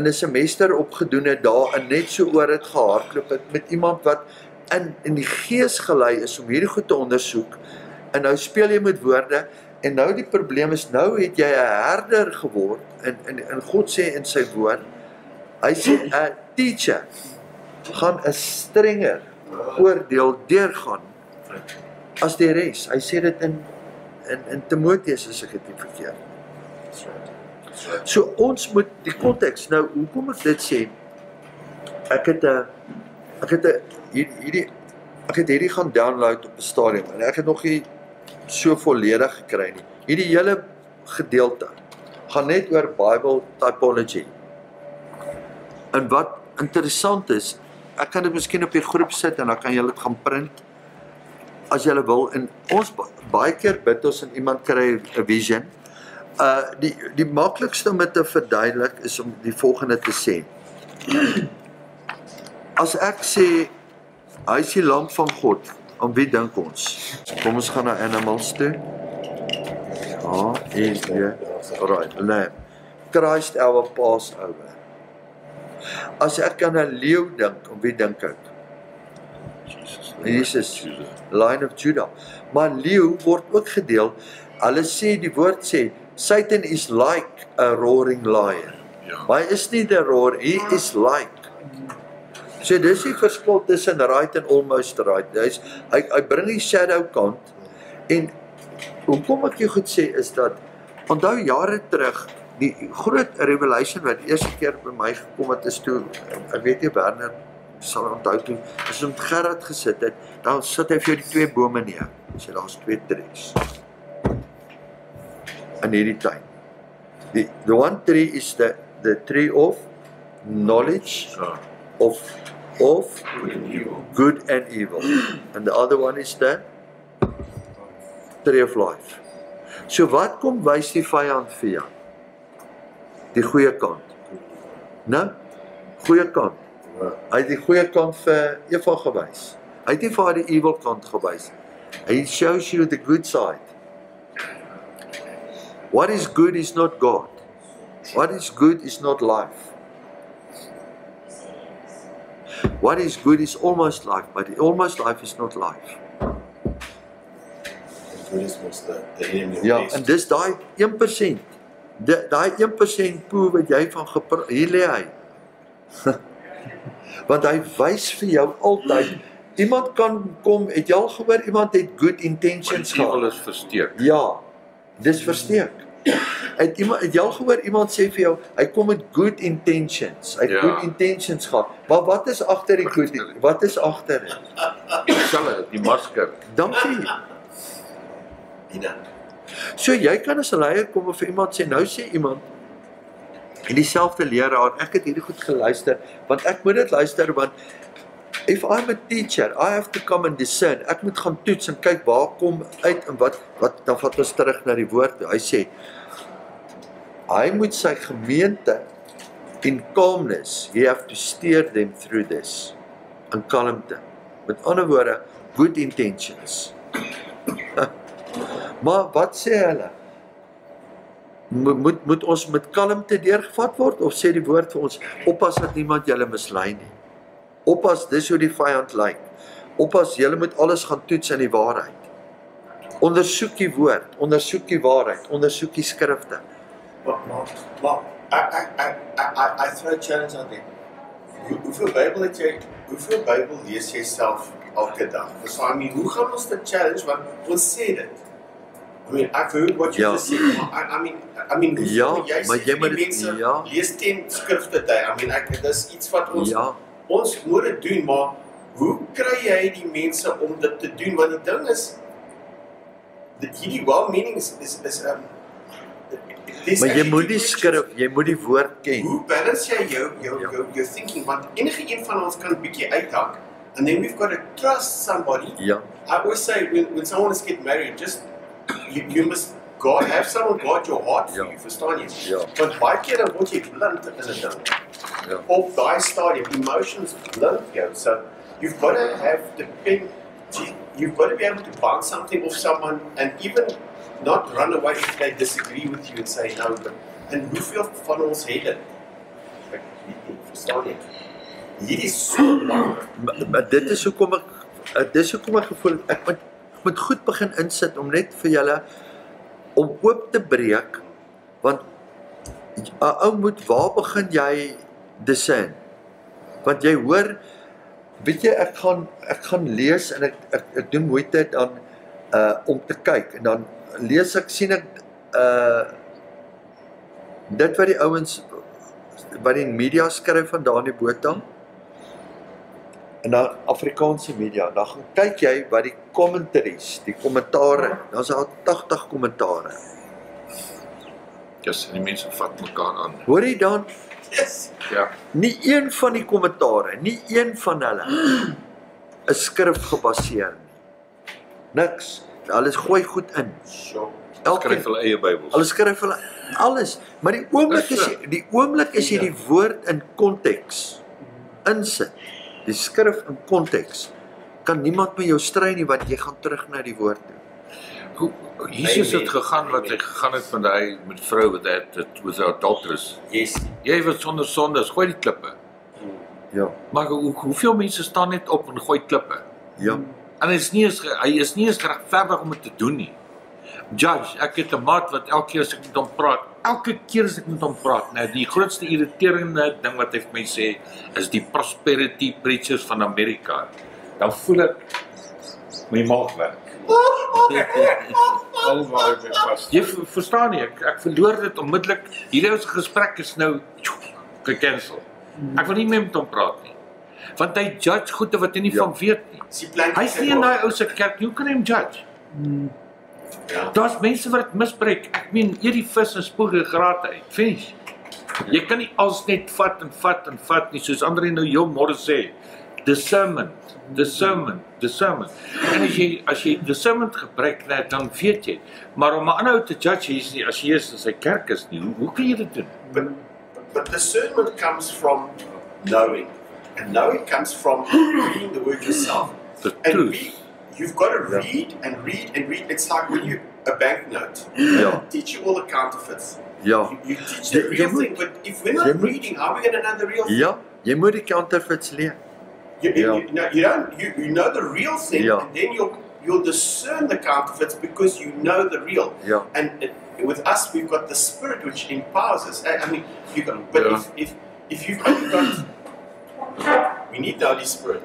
'n semester opgedoen het daarin net so oor het gehardloop het met iemand wat in die gees gelei is om hierdie goed te ondersoek, en nou speel jy met woorde, en nou die probleem is, nou het jy 'n herder geword, en God sê in sy woord, hy sê, 'n teacher gaan 'n strenger oordeel deurgaan as die res. Hy sê dit in Timoteus, as ek dit nie verkeerd. So ons moet die konteks, nou hoekom ek dit sê, ek het hierdie gaan download op 'n stadium, en ek het nog nie so volledig gekry nie. Hierdie hele gedeelte gaan net oor Bible typology. En wat interessant is, ek kan dit miskien op die groep sit, en dan kan julle dit gaan print, as julle wil, en ons baie keer bid ons en iemand kry 'n vision. Die maklikste om dit te verduidelik is om die volgende te sê. As ek sê, hy is die lam van God, aan wie dink ons? Kom ons gaan na animals toe. Right, lamb. Christ our Passover. As ek aan 'n leeu dink, aan wie dink ek? Jesus, Lion of Judah. Maar leeu word ook gedeel, hulle sê, die woord sê, Satan is like a roaring lion. Maar hy is nie the roar, he is like. So dis die verskil tussen right en almost right. Hy bring die shadow kant, en hoekom ek jou goed sê is dat, onthou jare terug, die groot revelation wat eerste keer by my gekom het is toe, ek weet nie, Werner sal onthou toe, as hy met Gerard gesit het, dan sit hy vir jou die 2 bome neer, sê daar is 2 trees, in hierdie tyd. The one tree is the tree of knowledge of good and evil, and the other one is the tree of life. So wat kom wys die vyand vir jou? Die goeie kant. Nou, goeie kant. Hy het die goeie kant vir Eva gewys. Hy het nie vir haar die evil kant gewys. He shows you the good side. What is good is not God. What is good is not life. What is good is almost life, but almost life is not life. Ja, en dis daai 1%. Daai 1% poe wat jy van gepraat, hier lê hy. Want hy wys vir jou altyd, iemand kan kom, het jy al gehoor, iemand het good intentions gehad. Evil is versteek. Ja, dis versteek. Het jy al gehoor, iemand sê vir jou, hy kom met good intentions, hy het good intentions gehad, maar wat is agter die good, wat is agter dit? Die masker. Dankie. So jy kan as 'n leier kom en vir iemand sê, nou sê iemand, en dieselfde leraar, ek het hierdie goed geluister, want ek moet dit luister, want if I'm a teacher, I have to come and discern, ek moet gaan toets en kyk waar kom uit en wat dan vat ons terug na die woord, hy sê, hy moet sy gemeente in calmness, you have to steer them through this, in kalmte, met ander woorde, good intentions. Maar wat sê hulle? Moet ons met kalmte deurgevat word, of sê die woord vir ons, oppas dat niemand julle mislei nie. Oppas, dis hoe die vyand lyk. Oppas, julle moet alles gaan toets in die waarheid. Ondersoek die woord, ondersoek die waarheid, ondersoek die skrifte. Maar I throw a challenge out there. Hoeveel Bybel lees jy self elke dag? So I mean, hoe gaan ons dit challenge, want ons sê dit. I mean, I've heard what you just said. I mean, jy sê die mense lees 10 skrifte tyd. I mean, dis iets wat ons moet dit doen, maar hoe kry jy die mense om dit te doen? Want die ding is, hierdie well-meaning is Maar jy moet die skrif, jy moet die woord ken. Hoe balance jy jou thinking? Want enige een van ons kan 'n bietjie uithak, and then we've got to trust somebody. Ja. I always say when someone is getting married, just you must have someone guard your heart for you, verstaan jy? Ja. Want baie keer dan word jy blind in 'n ding. Ja. Op daai stadium, emotions blind jou. So you've got to have you've got to be able to bounce something off someone and even not run away if they disagree with you and say no. And hoeveel van ons het dit? Ek weet nie, verstaan jy? Hier is so lank. Maar dit is hoekom ek gevoel ek moet goed begin insit om net vir julle om oop te breek, want 'n ou moet, waar begin jy discern? Want jy hoor, weet jy, ek gaan lees en ek doen moeite dan om te kyk en dan lees ek, sien ek dit wat die ouens wat die media skryf van Dani Botha en dan Afrikaanse media, dan gaan kyk jy wat die commentaries, die kommentare, dan is daar 80 kommentare. Yes, die mense vat mekaar aan. Hoor jy dan? Yes. Ja. Nie een van die kommentare, nie een van hulle is skrif gebaseer nie. Niks. Hulle gooi goed in. Sure. Skryf hulle eie Bybels. Hulle skryf hulle alles, maar die oomblik as jy die woord in konteks insit, die skrif in konteks, kan niemand met jou stry nie, want jy gaan terug na die woord toe. Jesus het gegaan wat hy gegaan het van daai met vrou wat dit was adulterous. Yes. Jy was sonder sonde, gooi die klippe. Ja. Maar hoeveel mense staan net op en gooi klippe? Ja. En hy is nie eens geregverdig om dit te doen nie. Judge, ek het 'n maat wat elke keer as ek met hom praat, nou die grootste irriterende ding wat hy vir my sê, is die prosperity preachers van Amerika. Dan voel ek my maag werk. Alwaar by vas. Jy verstaan nie, ek verloor dit onmiddellik. Hierdie ou se gesprek is nou gekancel. Ek wil nie meer met hom praat nie. Want hy judge goede wat hy nie van weet nie. Hy's nie in daai ou se kerk, hoe kan hy hom judge? Ja. Daar's mense wat dit misbruik. Ek meen, eet die vis en spoeg die graat uit. Finish. Jy kan nie alles net vat nie, soos André nou heel môre sê. Discernment. En as jy discernment gebruik, dan weet jy. Maar om 'n ander ou te judge, as jy is in sy kerk is nie, hoe kan jy dit doen? But discernment comes from knowing. And knowing comes from reading the word yourself. The And truth. you've got to read and read and read. It's like when you a banknote. Ja. Teach you all the counterfeits. Ja. You teach the real thing, but if we're not reading, how are we going to know the real thing? Ja, jy moet die counterfeits leer. You know the real thing, Yeah. and then you'll discern the counterfeits because you know the real. Yeah. And with us, we've got the Spirit which empowers us. I mean, you got, but Yeah. if you've only got, we need the Holy Spirit.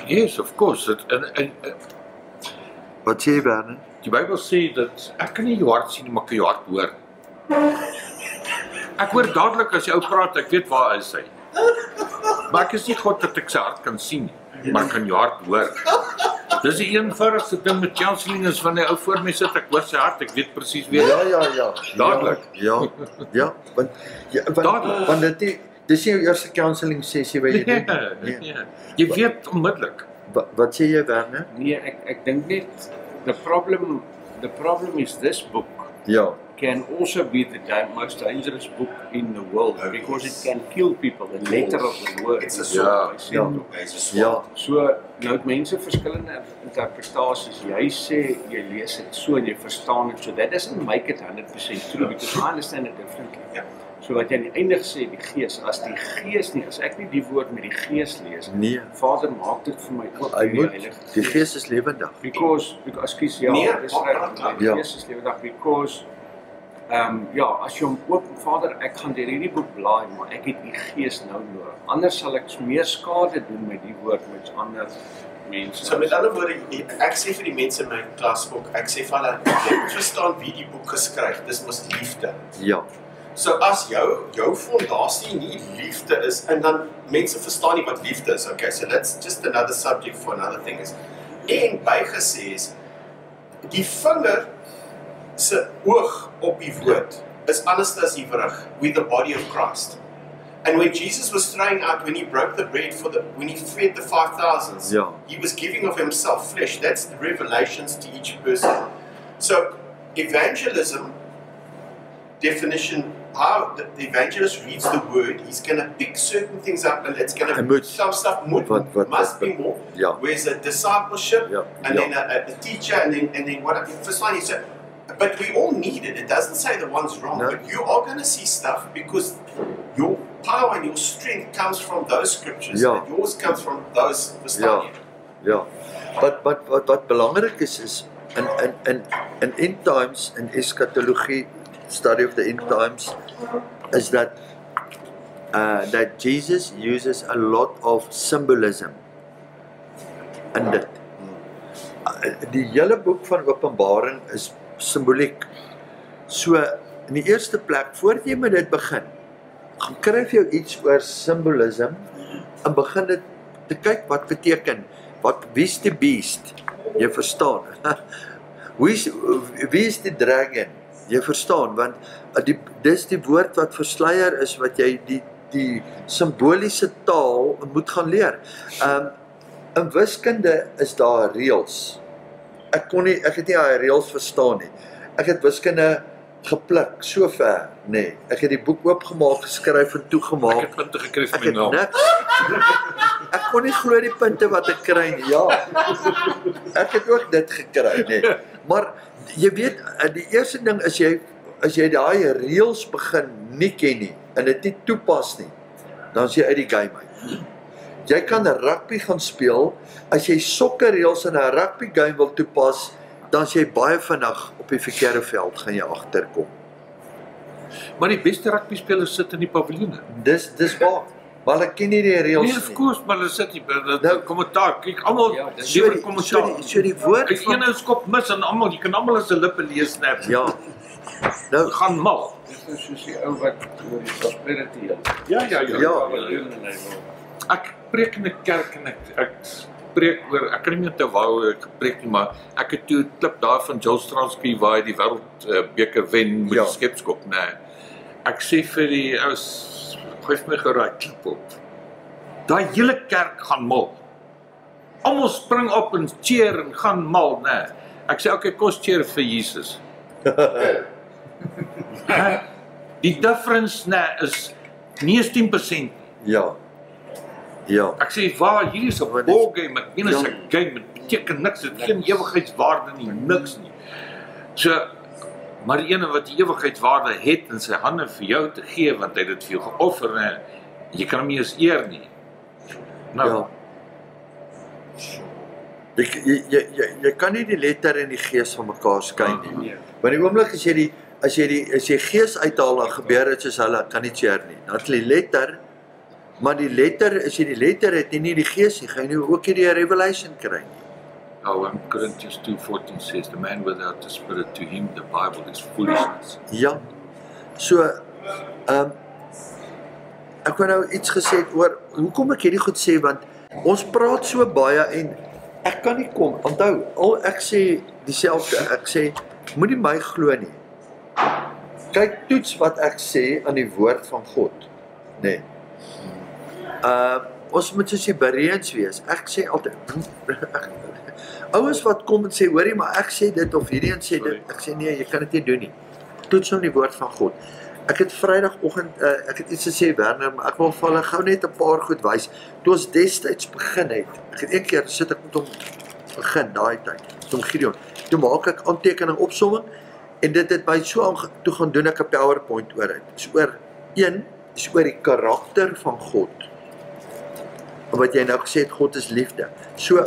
Yes, of course. Wat sê jy, Werner? Die Bybel sê dat ek kan nie jou hart sien nie, maar ek kan jou hart hoor. Ek hoor dadelik as jy ou praat, ek weet waar is hy. Maar ek is nie God dat ek sy hart kan sien nie, maar ek kan jou hart hoor. Dis die eenvoudigste ding met counseling is wanneer 'n ou voor my sit, ek hoor sy hart, ek weet presies wie. Ja. Dadelik. Ja, want dis nie jou eerste counseling sessie wat jy doen. Nee. Jy weet onmiddellik. Wat sê jy, Werner? Nee, ek dink net the problem is this book Ja. can also be the most dangerous book in the world because it can kill people, the letter of the word. It's a sword. It's a sword. Ja. So, nou het mense verskillende interpretasies. Jy sê jy lees dit so en jy verstaan dit so. That doesn't make it 100% true because I understand it differently. Ja. So wat jy aan die einde gesê, die Gees, as ek nie die woord met die Gees lees, Nee. Vader maak dit vir my oop Hy deur moet, Heilige die Gees is lewendig. Because excuse ja, Nee, dis reg. Die ja. Gees is lewendig because as jy hom oop, Vader, ek gaan deur hierdie boek blaai, maar ek het u Gees nou nodig. Anders sal ek meer skade doen met die woord met ander mense. So met ander woorde, ek sê vir die mense in my klas ook, ek sê vir hulle, jy moet verstaan wie die boek geskryf, dis mos liefde. Ja. So as jou fondasie nie liefde is, en dan mense verstaan nie wat liefde is. Okay, so that's just another subject for another thing is. En bygesê is, die vinger se oog op die woord is anders as die rug, with the body of Christ. And when Jesus was throwing out, when he broke the bread when he fed the 5,000s, Ja. he was giving of himself flesh. That's the revelations to each person. So evangelism definition, how the evangelist reads the word, he's going to pick certain things up and it's going to, some stuff must be more. Ja. Where's a discipleship, Ja. and then a teacher, and then what, first line he said, but we all need it. It doesn't say the one's wrong, No. but you are going to see stuff because your power and your strength comes from those scriptures, Ja. and yours comes from those, Ja. Ja. Wat belangrik is in end times, in eschatologie, study of the end times, is that Jesus uses a lot of symbolism in dit. Die hele boek van Openbaring is simboliek. So in die eerste plek, voordat jy met dit begin, gaan skryf jou iets oor symbolism en begin dit te kyk wat beteken, wie is die beast? Jy verstaan. Wie is die dragon? Jy verstaan, want dis die woord wat versluier is, wat jy die simboliese taal moet gaan leer. In wiskunde is daar reëls. Ek het nie daai reëls verstaan nie. Ek het wiskunde gepluk, so ver, nee. Ek het die boek oopgemaak, geskryf en toegemaak. Ek het punte gekry vir my naam. Ek kon nie glo die punte wat ek kry nie, ja. Ek het ook dit gekry, nee. Maar, jy weet, die eerste ding is as jy daai reëls begin nie ken nie, en dit nie toepas nie, dan is jy uit die game uit. Jy kan rugby gaan speel, as jy sokkerreëls in 'n rugby game wil toepas, dan is jy baie vinnig op die verkeerde veld, gaan jy agterkom. Maar die beste rugby spelers sit in die paviljoene. Dis waar, maar hulle ken nie die reëls Nee, nie. of course, maar hulle sit nie, Nou, kommentaar, kyk, almal So lewer kommentaar. so die woord Kyk, een ou skop mis en almal, jy kan almal as 'n lippe lees snap. ja, nou, Gaan mal. Dis nou soos die ou wat oor die prosperity het. Ja. Ja. Ek preek in 'n kerk en ek preek oor, ek kan nie meer te wou ek preek nie, maar ek het toe 'n klip daar van Joel Stransky waar hy die wêreldbeker wen met Ja. die skepskop, nee. Ek sê vir die ouens, gooi vir my gou daai klip op. Daai hele kerk gaan mal. Almal spring op en cheer en gaan mal, nee. Ek sê okay, kos cheer vir Jesus. Die difference, nee, is nie eens 10%. ja, Ek sê, waar, hierdie is 'n ballgame, ek meen is 'n game, dit beteken niks, dit het geen ewigheidswaarde nie, niks nie. So, maar die ene wat die ewigheidswaarde het in sy hande vir jou te gee, want hy het dit vir jou geoffer, en jy kan hom nie eens eer nie. Nou, ja. Jy kan nie die letter en die gees van mekaar skei nie. Want die oomblik as jy gees uithaal, dan gebeur dit soos hulle, kan nie cheer nie. Dan het die letter, maar die letter, as jy die letter het en nie die gees nie, gaan jy ook nie die revelation kry nie. 1 Corinthians 2:14 says, the man without the spirit, to him the Bible is foolishness. Ja, so, ek wou nou iets gesê oor, hoekom ek hierdie goed sê, want ons praat so baie en ek kan nie kom, onthou, al ek sê dieselfde, ek sê, moet nie my glo nie. Kyk, toets wat ek sê aan die woord van God, nee. Ons moet soos die Bereëns wees, ek sê altyd, ouens wat kom en sê, hoorie, maar ek sê dit, of hierdie en sê dit, ek sê nee, jy kan dit nie doen nie. Toets aan die woord van God. Ek het Vrydagoggend, ek het iets gesê, Werner, maar ek wil vir hulle gou net 'n paar goed wys. Toe ons destyds begin het, ek het een keer sit ek met hom begin, daai tyd, met Gideon. Toe maak ek aantekening opsomming, en dit het my so toe gaan doen ek 'n PowerPoint oor dit. Dis oor dis oor die karakter van God. Wat jy nou gesê het, God is liefde. So,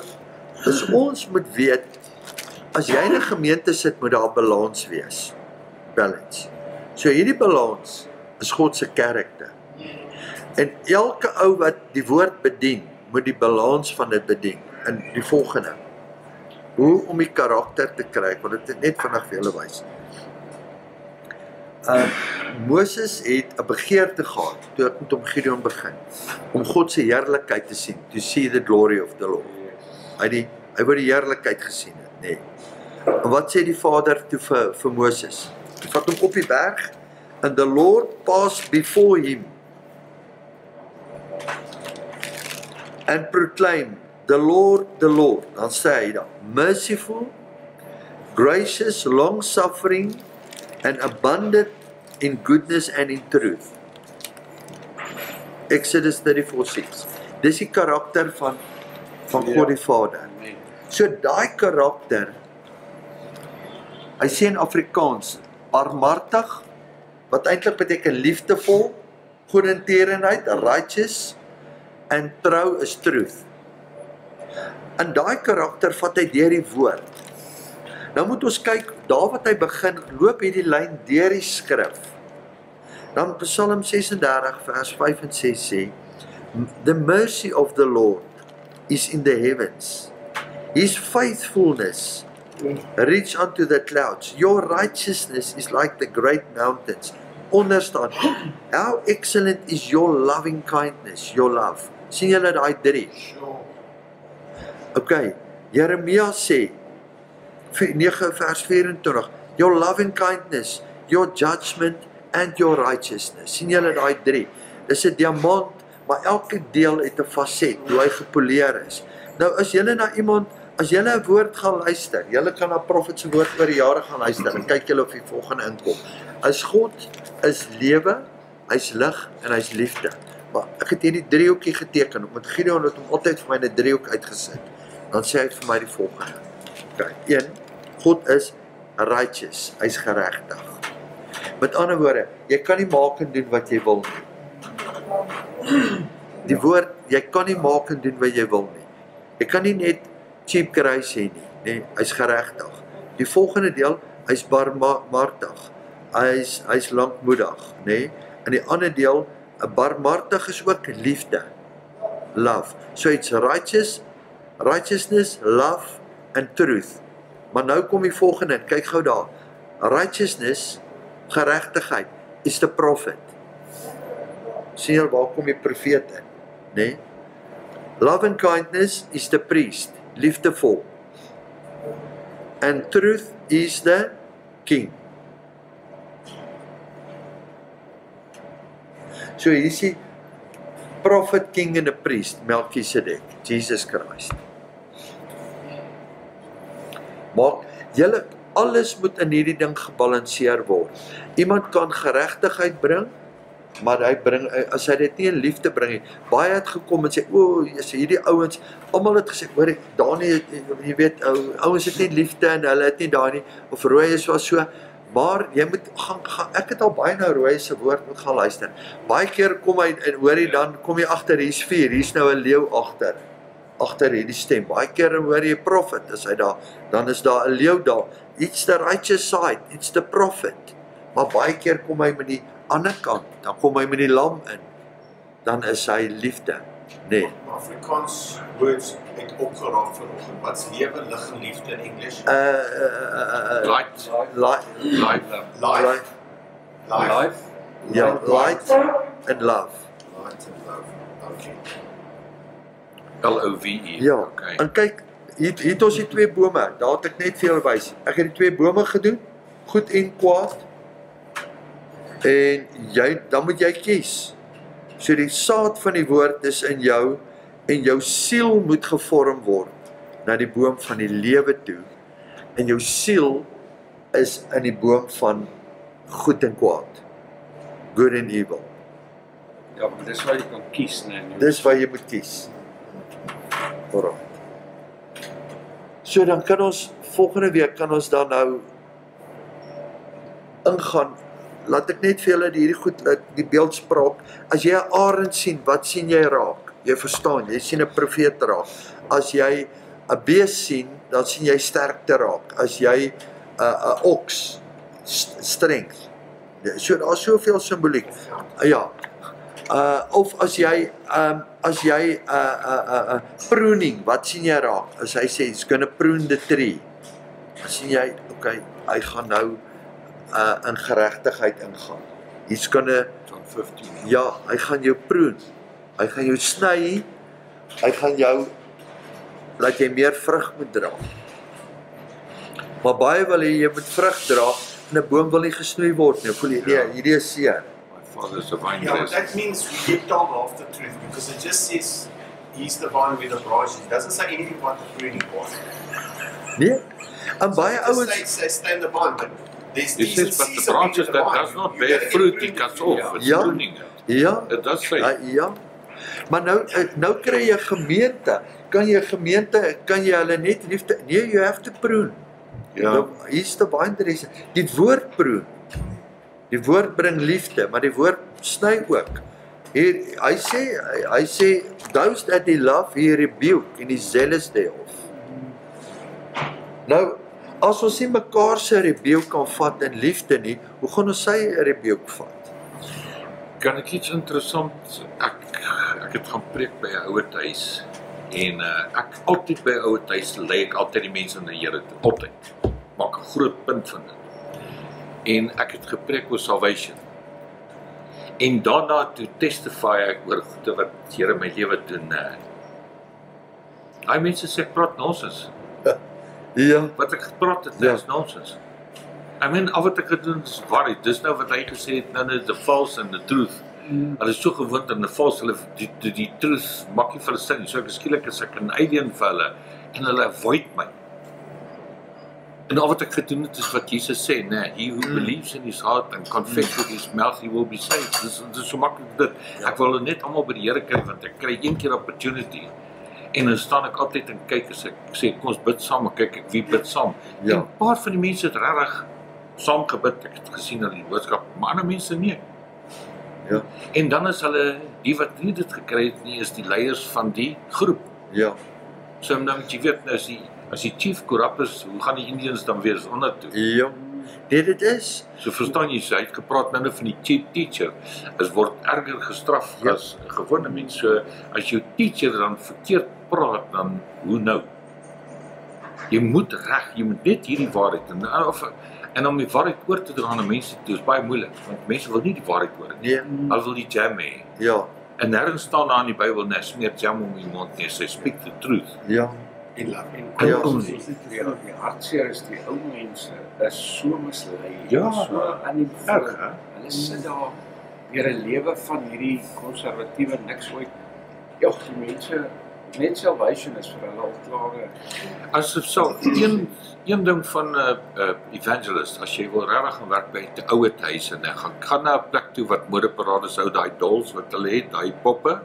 as ons moet weet, as jy in 'n gemeente sit, moet daar 'n balans wees. Balance. So hierdie balans is God se karakter. En elke ou wat die woord bedien, moet die balans van dit bedien. In die volgende. Hoe om die karakter te kry, want dit het net vinnig vir julle wys. Moses het 'n begeerte gehad toe ek met hom Gideon begin om God se heerlikheid te sien, to see the glory of the Lord. Hy wou die heerlikheid gesien het, nee. En wat sê die Vader toe vir Moses? Hy vat hom op die berg, and the Lord passed before him and proclaimed, the Lord, dan sê hy dan, merciful, gracious, long-suffering, and abundant in goodness and in truth. Exodus 34:6. Dis die karakter van God die Vader. So daai karakter, hy sê in Afrikaans, barmhartig, wat eintlik beteken liefdevol, goedertierenheid, righteous, en trou is truth. En daai karakter vat hy deur die woord. Nou moet ons kyk, daar wat hy begin, loop hierdie lyn deur die skrif. Dan Psalm 36 vers 5 en 6 sê, the mercy of the Lord is in the heavens. His faithfulness reach unto the clouds. Your righteousness is like the great mountains. Onderstaan, how excellent is your loving kindness, your love. Sien julle daai 3? Okay, Jeremia sê, 9 vers 24, your loving kindness, your judgment and your righteousness. Sien julle daai 3? Dis 'n diamant, maar elke deel het 'n faset, hoe hy gepoleer is. Nou as julle na iemand, as julle 'n woord gaan luister, julle kan na Profet se woord oor die jare gaan luister en kyk julle of die volgende inkom. As God is lewe, hy's lig en hy's liefde. Maar ek het hierdie driehoekie geteken, met Gideon het hom altyd vir my 'n driehoek uitgesit. Dan sê hy vir my die volgende. Okay, 1, God is righteous, hy's geregtig. Met ander woorde, jy kan nie maak en doen wat jy wil nie. Die woord, jy kan nie maak en doen wat jy wil nie. Jy kan nie net cheap grace hê nie, nee, hy's geregtig. Die volgende deel, hy's barmhartig, hy's lankmoedig, nee. En die ander deel, 'n barmhartig is ook liefde, love. So it's righteousness, love and truth. Maar nou kom die volgende, kyk gou daar. Righteousness, geregtigheid, is the prophet. Sien jy waar kom die profeet in, nee? Love and kindness is the priest, liefdevol. And truth is the king. So hier is die prophet, king en 'n priest, Melchizedek, Jesus Christ. Maar julle, alles moet in hierdie ding gebalanseer word. Iemand kan geregtigheid bring, maar hy bring, as hy dit nie in liefde bring nie. Baie het gekom en sê, hierdie ouens, almal het gesê, hoor, daar nie, jy weet, ouens het nie liefde en hulle het nie daar nie, of Royes was so, maar jy moet gaan, ek het al baie na Royes se woord moet gaan luister. Baie keer kom hy, en hoor jy, dan kom jy agter, hier's 4, hier's nou 'n leeu agter hierdie stem. Baie keer hoor jy prophet, is hy daar, dan is daar 'n leeu daar. It's the righteous side, it's the prophet. Maar baie keer kom hy met die ander kant, dan kom hy met die lam in. Dan is hy liefde. Nee. Afrikaans words het opgeraak vanoggend. Wat's lewe, lig en liefde in Engels? Light. Life. Ja, light and love. Light and love. Okay. L-O-V-E. Ja, Okay. en kyk, hier het ons die 2 bome, daar het ek net vir julle wys. Ek het die 2 bome gedoen, goed en kwaad. En dan moet jy kies. So die saad van die woord is in jou, en jou siel moet gevorm word na die boom van die lewe toe. En jou siel is in die boom van goed en kwaad. Good and evil. Ja, maar dis waar jy kan kies, nee. Dis waar jy moet kies. Alright. So dan kan ons, volgende week kan ons dan nou ingaan. Laat ek net vir julle hierdie goed, die beeldspraak. As jy 'n arend sien, wat sien jy raak? Jy verstaan, jy sien 'n profeet raak. As jy 'n bees sien, dan sien jy sterkte raak. As jy 'n oks, strength. So daar's soveel simboliek. Ja. Of as jy pruning, wat sien jy raak? As hy sê, it's gonna prune the tree. Dan sien jy, okay, hy gaan nou in geregtigheid ingaan. He's gonna, John 15. ja, hy gaan jou proen. Hy gaan jou sny. Hy gaan jou laat jy meer vrug moet dra. Maar baie wil jy moet vrug dra en 'n boom wil nie gesnoei word nie. Voel jy nee, hierdie is seer. My father's a vine Yeah, but dresser. that means we get told half the truth because it just says he's the vine with the branches. It doesn't say anything about the pruning part. Nee. En baie It just ouens says stay in the vine, but there's It says, but the branches that does not bear fruit, he cuts off. It's Ja. pruning it. ja, It does say. ja. Maar nou kry jy gemeente. Kan jy hulle net liefde? Nee, you have to prune. Ja. Hier's die binderesse. Die woord proen. Die woord bring liefde, maar die woord sny ook. Hier hy sê those that he love he rebuke and he zealous thereof. Nou as ons nie mekaar se rebuke kan vat in liefde nie, hoe gaan ons sy rebuke vat? Kan ek iets interessant, ek het gaan preek by 'n ouer huis en ek altyd by 'n ouer huis lei ek altyd die mense in die Here toe, altyd. Maak 'n groot punt van dit. En ek het gepreek oor salvation. En daarna toe testify ek oor goeie wat die Here my lewe doen. Daai mense sê ek praat nonsens. Ja, Wat ek gepraat het, Ja. is nonsens. I mean, al wat ek gedoen is waar. Dis nou wat hy gesê het, nou is the false and the truth. Hulle is so gewoond aan die false, hulle die truth maak nie vir hulle sin nie. So ek skielik is ek 'n alien vir hulle en hulle avoid my. En al wat ek gedoen het is wat Jesus sê, nee, he who believes in his heart and confess with his mouth he will be saved. Dis so maklik dit. Ek wil net almal by die Here kry want ek kry een keer opportunity. En dan staan ek altyd en kyk as ek sê kom ons bid saam, kyk ek wie bid saam. Ja. En 'n paar van die mense het regtig saam gebid. Ek het gesien hulle die boodskap, maar ander mense nie. ja, En dan is hulle die wat nie dit gekry het nie, is die leiers van die groep. ja, So nou moet jy weet, nou as die chief korrup is, hoe gaan die Indians dan weer onder toe? ja. Nee, dit is. So verstaan jy, hy het gepraat nou van die chief teacher, is word erger gestraf Ja. as 'n gewone mens. So as jou teacher dan verkeerd praat, dan hoe nou? Jy moet net hierdie waarheid en om die waarheid oor te dra aan mense toe is baie moeilik, want mense wil nie die waarheid hoor nie. Nee, Hulle wil die jam hê. ja, En nêrens staan daar in die Bybel net smeer jam om die mond nie, sy speak the truth. ja, In love. En Ja. die hartseer is die ou mense is so mislei. Ja. So aan die Erg, voor. hè? Hulle sit daar deur 'n lewe van hierdie konservatiewe niks ooit. Ja, die mense net salvation is vir hulle al klaar. Asof so een ding van 'n evangelist, as jy wil regtig gaan werk by 'n ouer huis en gaan na 'n plek toe wat modeparades hou, daai dolls wat hulle het, daai poppe,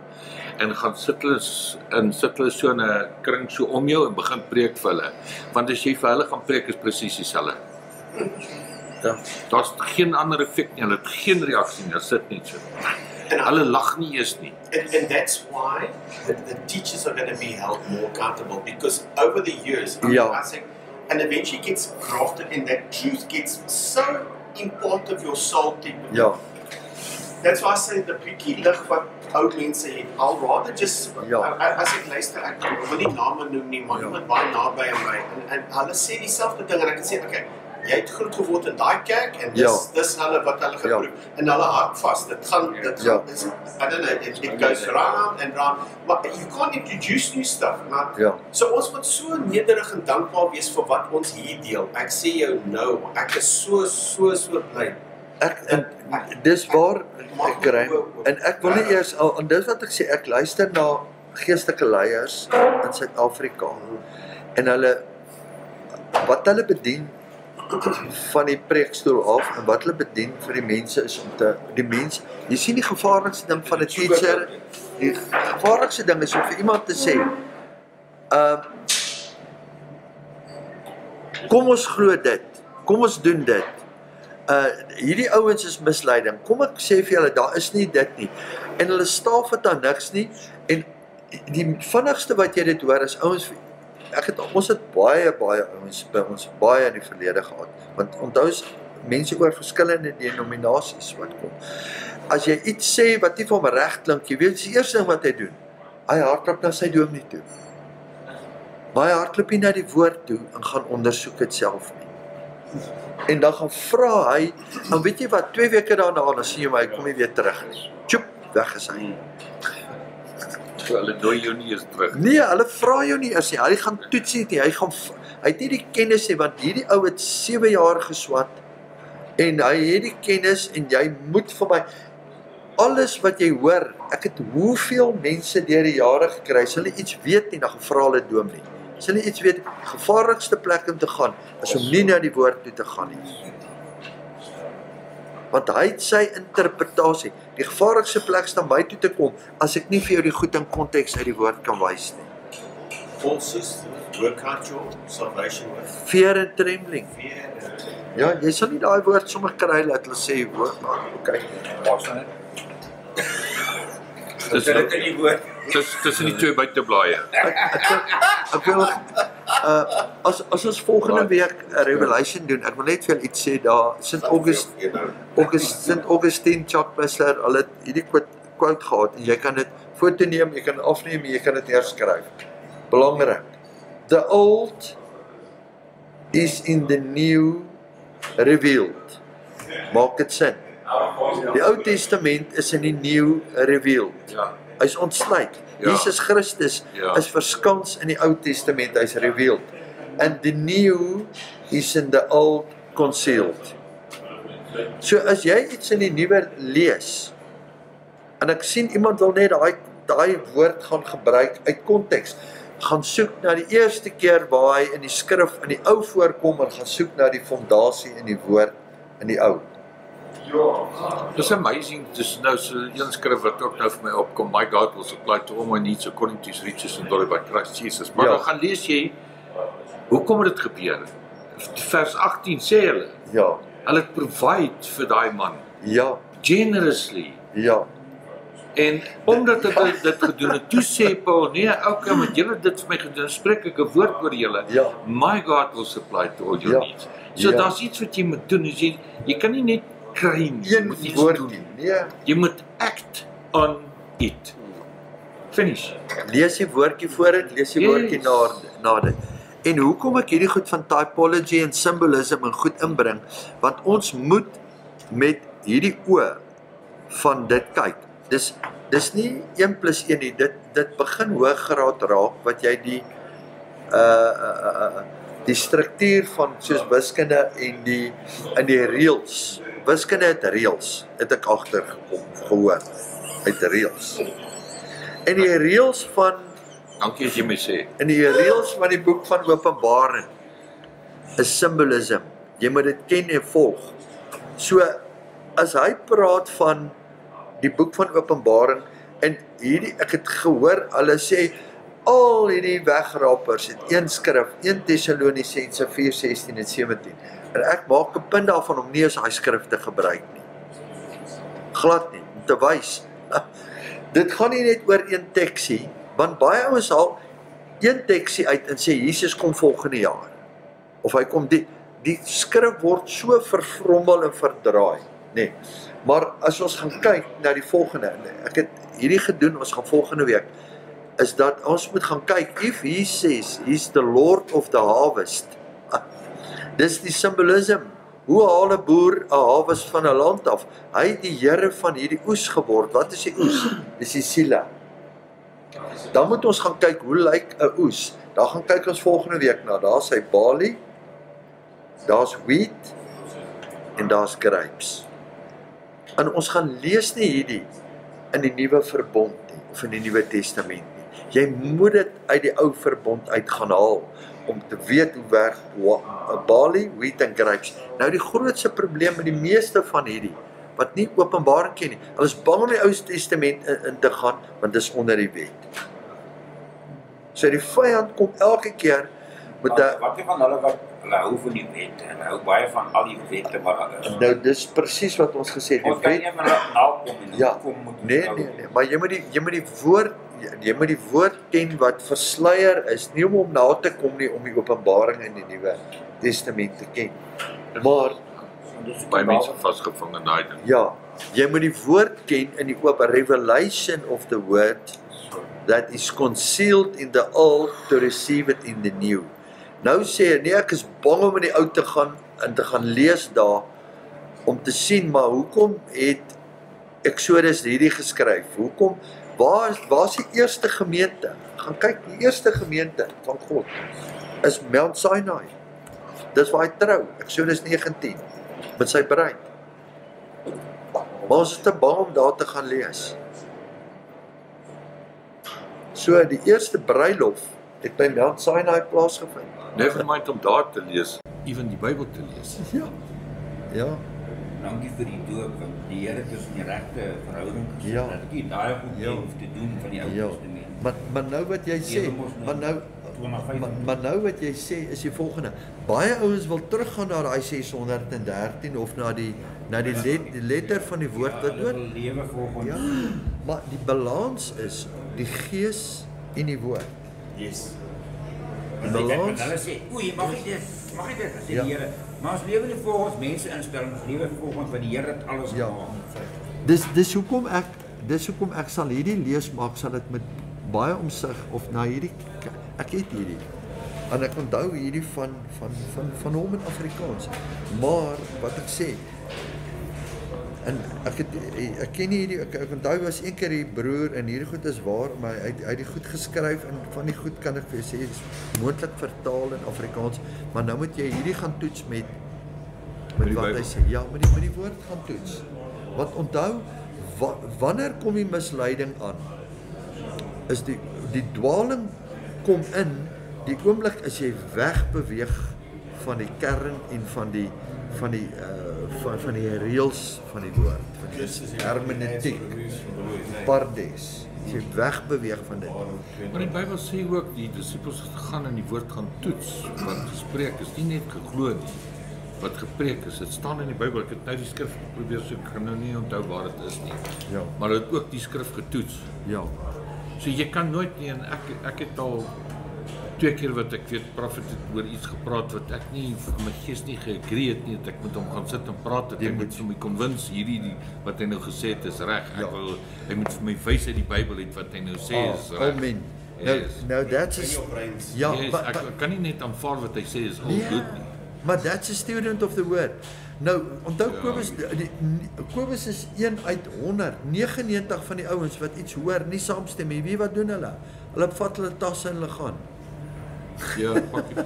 en gaan sit hulle so in 'n kring so om jou en begin preek vir hulle. Want as jy vir hulle gaan preek is presies dieselfde. ja, Daar's geen ander effek nie, hulle het geen reaksie nie, hulle sit net so. And, Hulle lag nie eens nie. and that's why the teachers are going to be held more accountable because over the years, Ja. I think, and eventually gets grafted in that truth gets so in part of your soul deep. ja, That's why I say the bietjie lig wat ou mense het, I'll rather just Ja. as ek luister, ek wil nie name noem nie, maar iemand baie naby aan my en hulle sê dieselfde ding en ek kan sê, okay, jy het groot geword in daai kerk en dis hulle wat hulle geproef en hulle hak vas. Dit gaan Ja. dis, I don't know, it goes round and round. But you can't introduce new stuff. Maar ja, so ons moet so nederig en dankbaar wees vir wat ons hier deel. Ek sê jou nou, ek is so bly. en dis waar ek kry, en ek wil nie eers, en dis wat ek sê, ek luister na geestelike leiers in Suid-Afrika, en wat hulle bedien van die preekstoel af, en wat hulle bedien vir die mense is om die mens, jy sien die gevaarlikste ding van 'n teacher, die gevaarlikste ding is om vir iemand te sê, kom ons glo dit, kom ons doen dit, hierdie ouens is misleiding, kom ek sê vir julle, daar is nie dit nie, en hulle staaf het aan niks nie, en die vinnigste wat jy dit hoor is ouens, ons het baie ouens by ons, baie in die verlede gehad, want onthou is mense oor verskillende denominasies wat kom, as jy iets sê wat nie vir hom reg klink, jy weet, die eerste ding wat hy doen, hy hardloop na sy dominee toe, maar hy hardloop nie na die woord toe, en gaan ondersoek het self nie, En dan gaan vra hy, en weet jy wat, 2 weke daarna, dan sien jy my, kom jy weer terug. Tjoep, weg is hy. So hulle nooi jou nie eens terug. Nee, hulle vra jou nie eers nie, hy gaan toets nie, hy het nie die kennis nie, want hierdie ou het 7 jaar geswat, en hy het die kennis, en jy moet vir my, alles wat jy hoor, ek het hoeveel mense deur die jare gekry, as hulle iets weet nie, dan vra hulle dominee. As hulle iets weet, gevaarlikste plek om te gaan, is om nie na die woord toe te gaan nie. Want hy het sy interpretasie. Die gevaarlikste plek is na my toe te kom, as ek nie vir jou die goed in konteks uit die woord kan wys nie. Paul says, work out your salvation with Fear and trembling. fear and Ja, jy sal nie daai woord sommer kry, laat hulle sê, woord, maar okay. Tussen die 2 buiteblaaie. Ek wil, as ons volgende week 'n Revelation doen, ek wil net vir julle iets sê, daar, St. Augustine, Chuck Missler, hulle het hierdie quote gehad, en jy kan dit foto neem, jy kan dit afneem, jy kan dit herskryf. Belangrik. The old is in the new revealed. Maak dit sin. Die Ou Testament is in die Nuwe revealed. Ja. Hy's ontsluit. Ja. Jesus Christus is verskans in die Ou Testament, hy's revealed. And the new is in the old concealed. So as jy iets in die Nuwe lees, en ek sien iemand wil net daai woord gaan gebruik uit konteks, gaan soek na die eerste keer waar hy in die skrif in die Ou voorkom, en gaan soek na die fondasie in die woord in die Ou. It's amazing, dis nou so een skrif wat ook nou vir my opkom, my God will supply to all my needs according to his riches and glory by Christ Jesus. Maar dan gaan lees jy, hoekom het dit gebeur? Vers 18 sê hulle, hulle het provide vir daai man, generously, en omdat hulle dit gedoen het, toe sê Paul, nee, okay, want julle dit vir my gedoen, spreek ek 'n woord oor julle, my God will supply to all your needs. So daar's iets wat jy moet doen, jy kan nie net kry nie, een woordie, jy moet act on it. Finish. Lees die woordjie vooruit, lees die woordjie na dit. En hoekom ek hierdie goed van typology en symbolism en goed inbring, want ons moet met hierdie oë van dit kyk. Dis nie 1 + 1 nie, dit begin hoëgraad raak, wat jy die struktuur van soos wiskunde en die reëls. Wiskunde het reëls, het ek agtergekom, gehoor, uit reëls. En die reëls van, dankie as jy my sê, in die reëls van die boek van Openbaring, is symbolism. Jy moet dit ken en volg. So, as hy praat van die boek van Openbaring, en ek het gehoor, hulle sê, al hierdie wegrappers het een skrif, 1 Tessalonisense 4:16 en 17, en ek maak 'n punt daarvan om nie as hy skrif te gebruik nie. Glad nie, om te wys. Dit gaan nie net oor een teksie, want baie ouens haal een teksie uit en sê, Jesus kom volgende jaar. Of hy kom die skrif word so vervrommel en verdraai. Nee. Maar as ons gaan kyk na die volgende, ek het hierdie gedoen, ons gaan volgende week, is dat ons moet gaan kyk, if he says, he's the Lord of the harvest, dis die symbolism, hoe haal 'n boer 'n harvest van 'n land af? Hy het die Here van hierdie oes geword. Wat is die oes? Dis die siele. Dan moet ons gaan kyk, hoe lyk 'n oes? Dan gaan kyk ons volgende week na, daar's sy barley, daar's wheat, en daar's grapes. En ons gaan lees nie hierdie in die Nuwe Verbond nie, of in die Nuwe Testament nie. Jy moet dit uit die Ou Verbond uit gaan haal, om te weet hoe werk barley, wheat en grapes. Nou die grootste probleem met die meeste van hierdie, wat nie Openbaring ken nie, hulle is bang om die Ou Testament in te gaan, want dit is onder die wet. So die vyand kom elke keer met wat van hulle wat hulle hou van die wet, en hou baie van al die wette wat daar is. Nou dis presies wat ons gesê het, ons kan nie van hulle nakom en kom moet nee, maar jy moet die woord ken wat versluier is, nie om na te kom nie, om die Openbaring in die Nuwe Testament te ken. Maar baie mense vasgevang in daai ding. Ja, jy moet die woord ken in die revelation of the word that is concealed in the old to receive it in the new. Nou sê hy, nee, ek is bang om in die ou te gaan, en te gaan lees daar, om te sien, maar hoekom het Exodus hierdie geskryf? Hoekom, waar is die eerste gemeente? Gaan kyk, die eerste gemeente van God is Mount Sinai. Dis waar hy trou, Exodus 19, met sy bruid. Maar ons is te bang om daar te gaan lees. So, die eerste bruilof het by Mount Sinai plaasgevind. Never mind om daar te lees, even die Bybel te lees. Ja. Dankie vir die doop, want die Here het ons in die regte verhouding gesit. Ja. Dat ek nie daai goed hoef te doen van die Ou Testament. Maar nou wat jy sê, maar nou wat jy sê is die volgende. Baie ouens wil teruggaan na daai 613 of na die letter van die woord wat hulle wil lewe volgens. Ja, maar die balans is die gees en die woord. Yes. Die balans. Hulle sê, oei, mag jy dit, sê die Here. Maar ons lewe nie volgens mense instellings, lewe volgens wat die Here het alles gemaak. Dis hoekom ek sal hierdie lees maak, sal dit met baie omsig of na hierdie, ek het hierdie. En ek onthou hierdie van hom in Afrikaans. Maar wat ek sê, en ek ken nie hierdie, ek onthou was een keer die broer en hierdie goed is waar, maar hy het die goed geskryf en van die goed kan ek vir sê is moontlik vertaal in Afrikaans, maar nou moet jy hierdie gaan toets met wat hy sê. Ja, met die woord gaan toets. Want onthou, wanneer kom die misleiding aan? Is die dwaling kom in die oomblik as jy wegbeweeg van die kern en van die reëls van die woord, van die hermeneutiek, pardes, as jy wegbeweeg van dit. Maar die Bybel sê ook, die disippels het gegaan en die woord gaan toets, wat gespreek is, nie net geglo nie, wat gepreek is, het staan in die Bybel, ek het nou die skrif probeer soek, ek kan nou nie onthou waar het is nie, Ja. maar het ook die skrif getoets. Ja. So jy kan nooit nie, en ek het al 2 keer wat ek weet, Prophet het oor iets gepraat wat ek nie, my gees nie geagree het nie, dat ek met hom gaan sit en praat, dat hy moet vir my convince hierdie wat hy nou gesê het is reg, hy moet vir my wys uit die Bybel het wat hy nou sê is reg. Amen. Yes. Nou that's a, ja, Yes, ek kan nie net aanvaar wat hy sê is all good nie. Maar that's a student of the word. Nou, onthou Kobus is 1 uit 100, 99 van die ouens wat iets hoor, nie saamstem nie. Wie wat doen hulle? Hulle vat hulle tasse en hulle gaan. Ja, pak jy.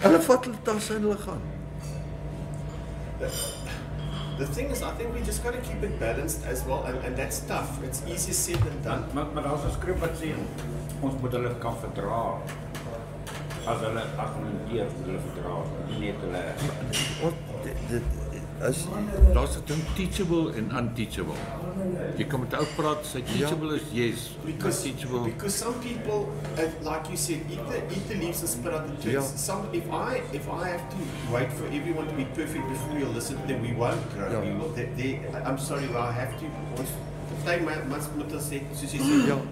Hulle vat hulle tasse en hulle gaan. The thing is, I think we just got to keep it balanced as well, and that's tough. It's easier said than done. Maar daar's 'n skrif wat sê ons moet hulle kan verdra. As hulle argumenteer, hulle verdra, nie net hulle. Daar's 'n ding teachable en unteachable. Jy kan met ou praat, sy teachable is yes, unteachable. Because some people, like you said, eat the leaves and spit out the twigs. Yeah. If I have to wait for everyone to be perfect before we listen to them, we won't grow. Yeah. We will. I'm sorry, but I have to.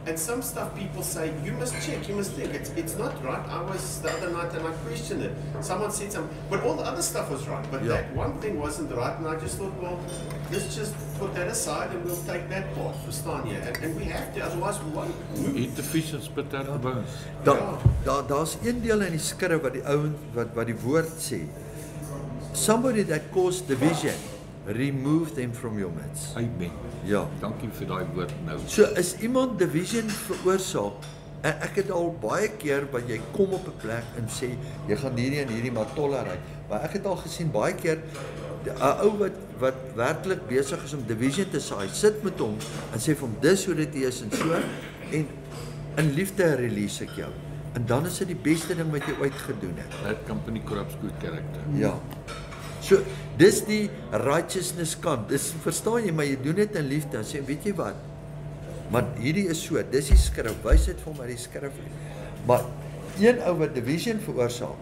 And some stuff people say, you must check, you must think. It's not right. I was the other night and I questioned it. Someone said something, but all the other stuff was right. But that one thing wasn't right, and I just thought, well, let's just put that aside and we'll take that part for Stania. And we have to, otherwise we won't move. Eat the fish and spit out the bones. Daar's een deel in die skrif wat die ouens wat die woord sê. Somebody that caused division, remove them from your midst. Amen. Ja. Dankie vir daai woord nou. So is iemand division veroorsaak, en ek het al baie keer wat jy kom op 'n plek en sê jy gaan hierdie en hierdie maar tolereer. Maar ek het al gesien baie keer 'n ou wat werklik besig is om division te saai, sit met hom en sê vir hom dis hoe dit is en so, en in liefde release ek jou. En dan is dit die beste ding wat jy ooit gedoen het. That company corrupts good character. Ja. So, dis die righteousness kant. Dis, verstaan jy, maar jy doen dit in liefde en sê, weet jy wat? Maar hierdie is so, dis die skrif, wysheid vir my die skrif. Maar een ou wat division veroorsaak,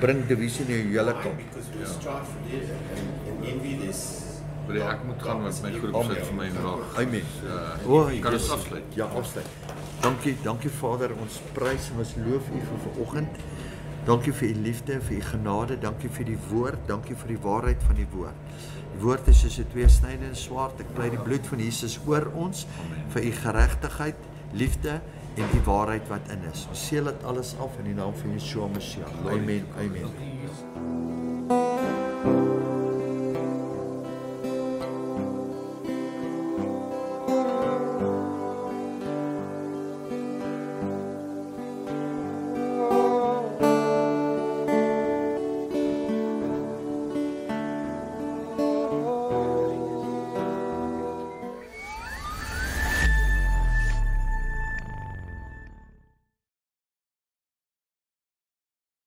bring division in jou hele kamp. Because we strive for this and envy this. Maar ek moet gaan met my groep sit vir my en wag. Amen. Kan ons afsluit? Ja, afsluit. Dankie Vader, ons prys en ons loof U vir vanoggend. Dankie vir U liefde en vir U genade, dankie vir die woord, dankie vir die waarheid van die woord. Die woord is soos 'n tweesnydende swaard. Ek pleit die bloed van Jesus oor ons. Amen. Vir U geregtigheid, liefde en die waarheid wat in is. Ons seël dit alles af in die naam van Yeshua Messia. Amen. Amen.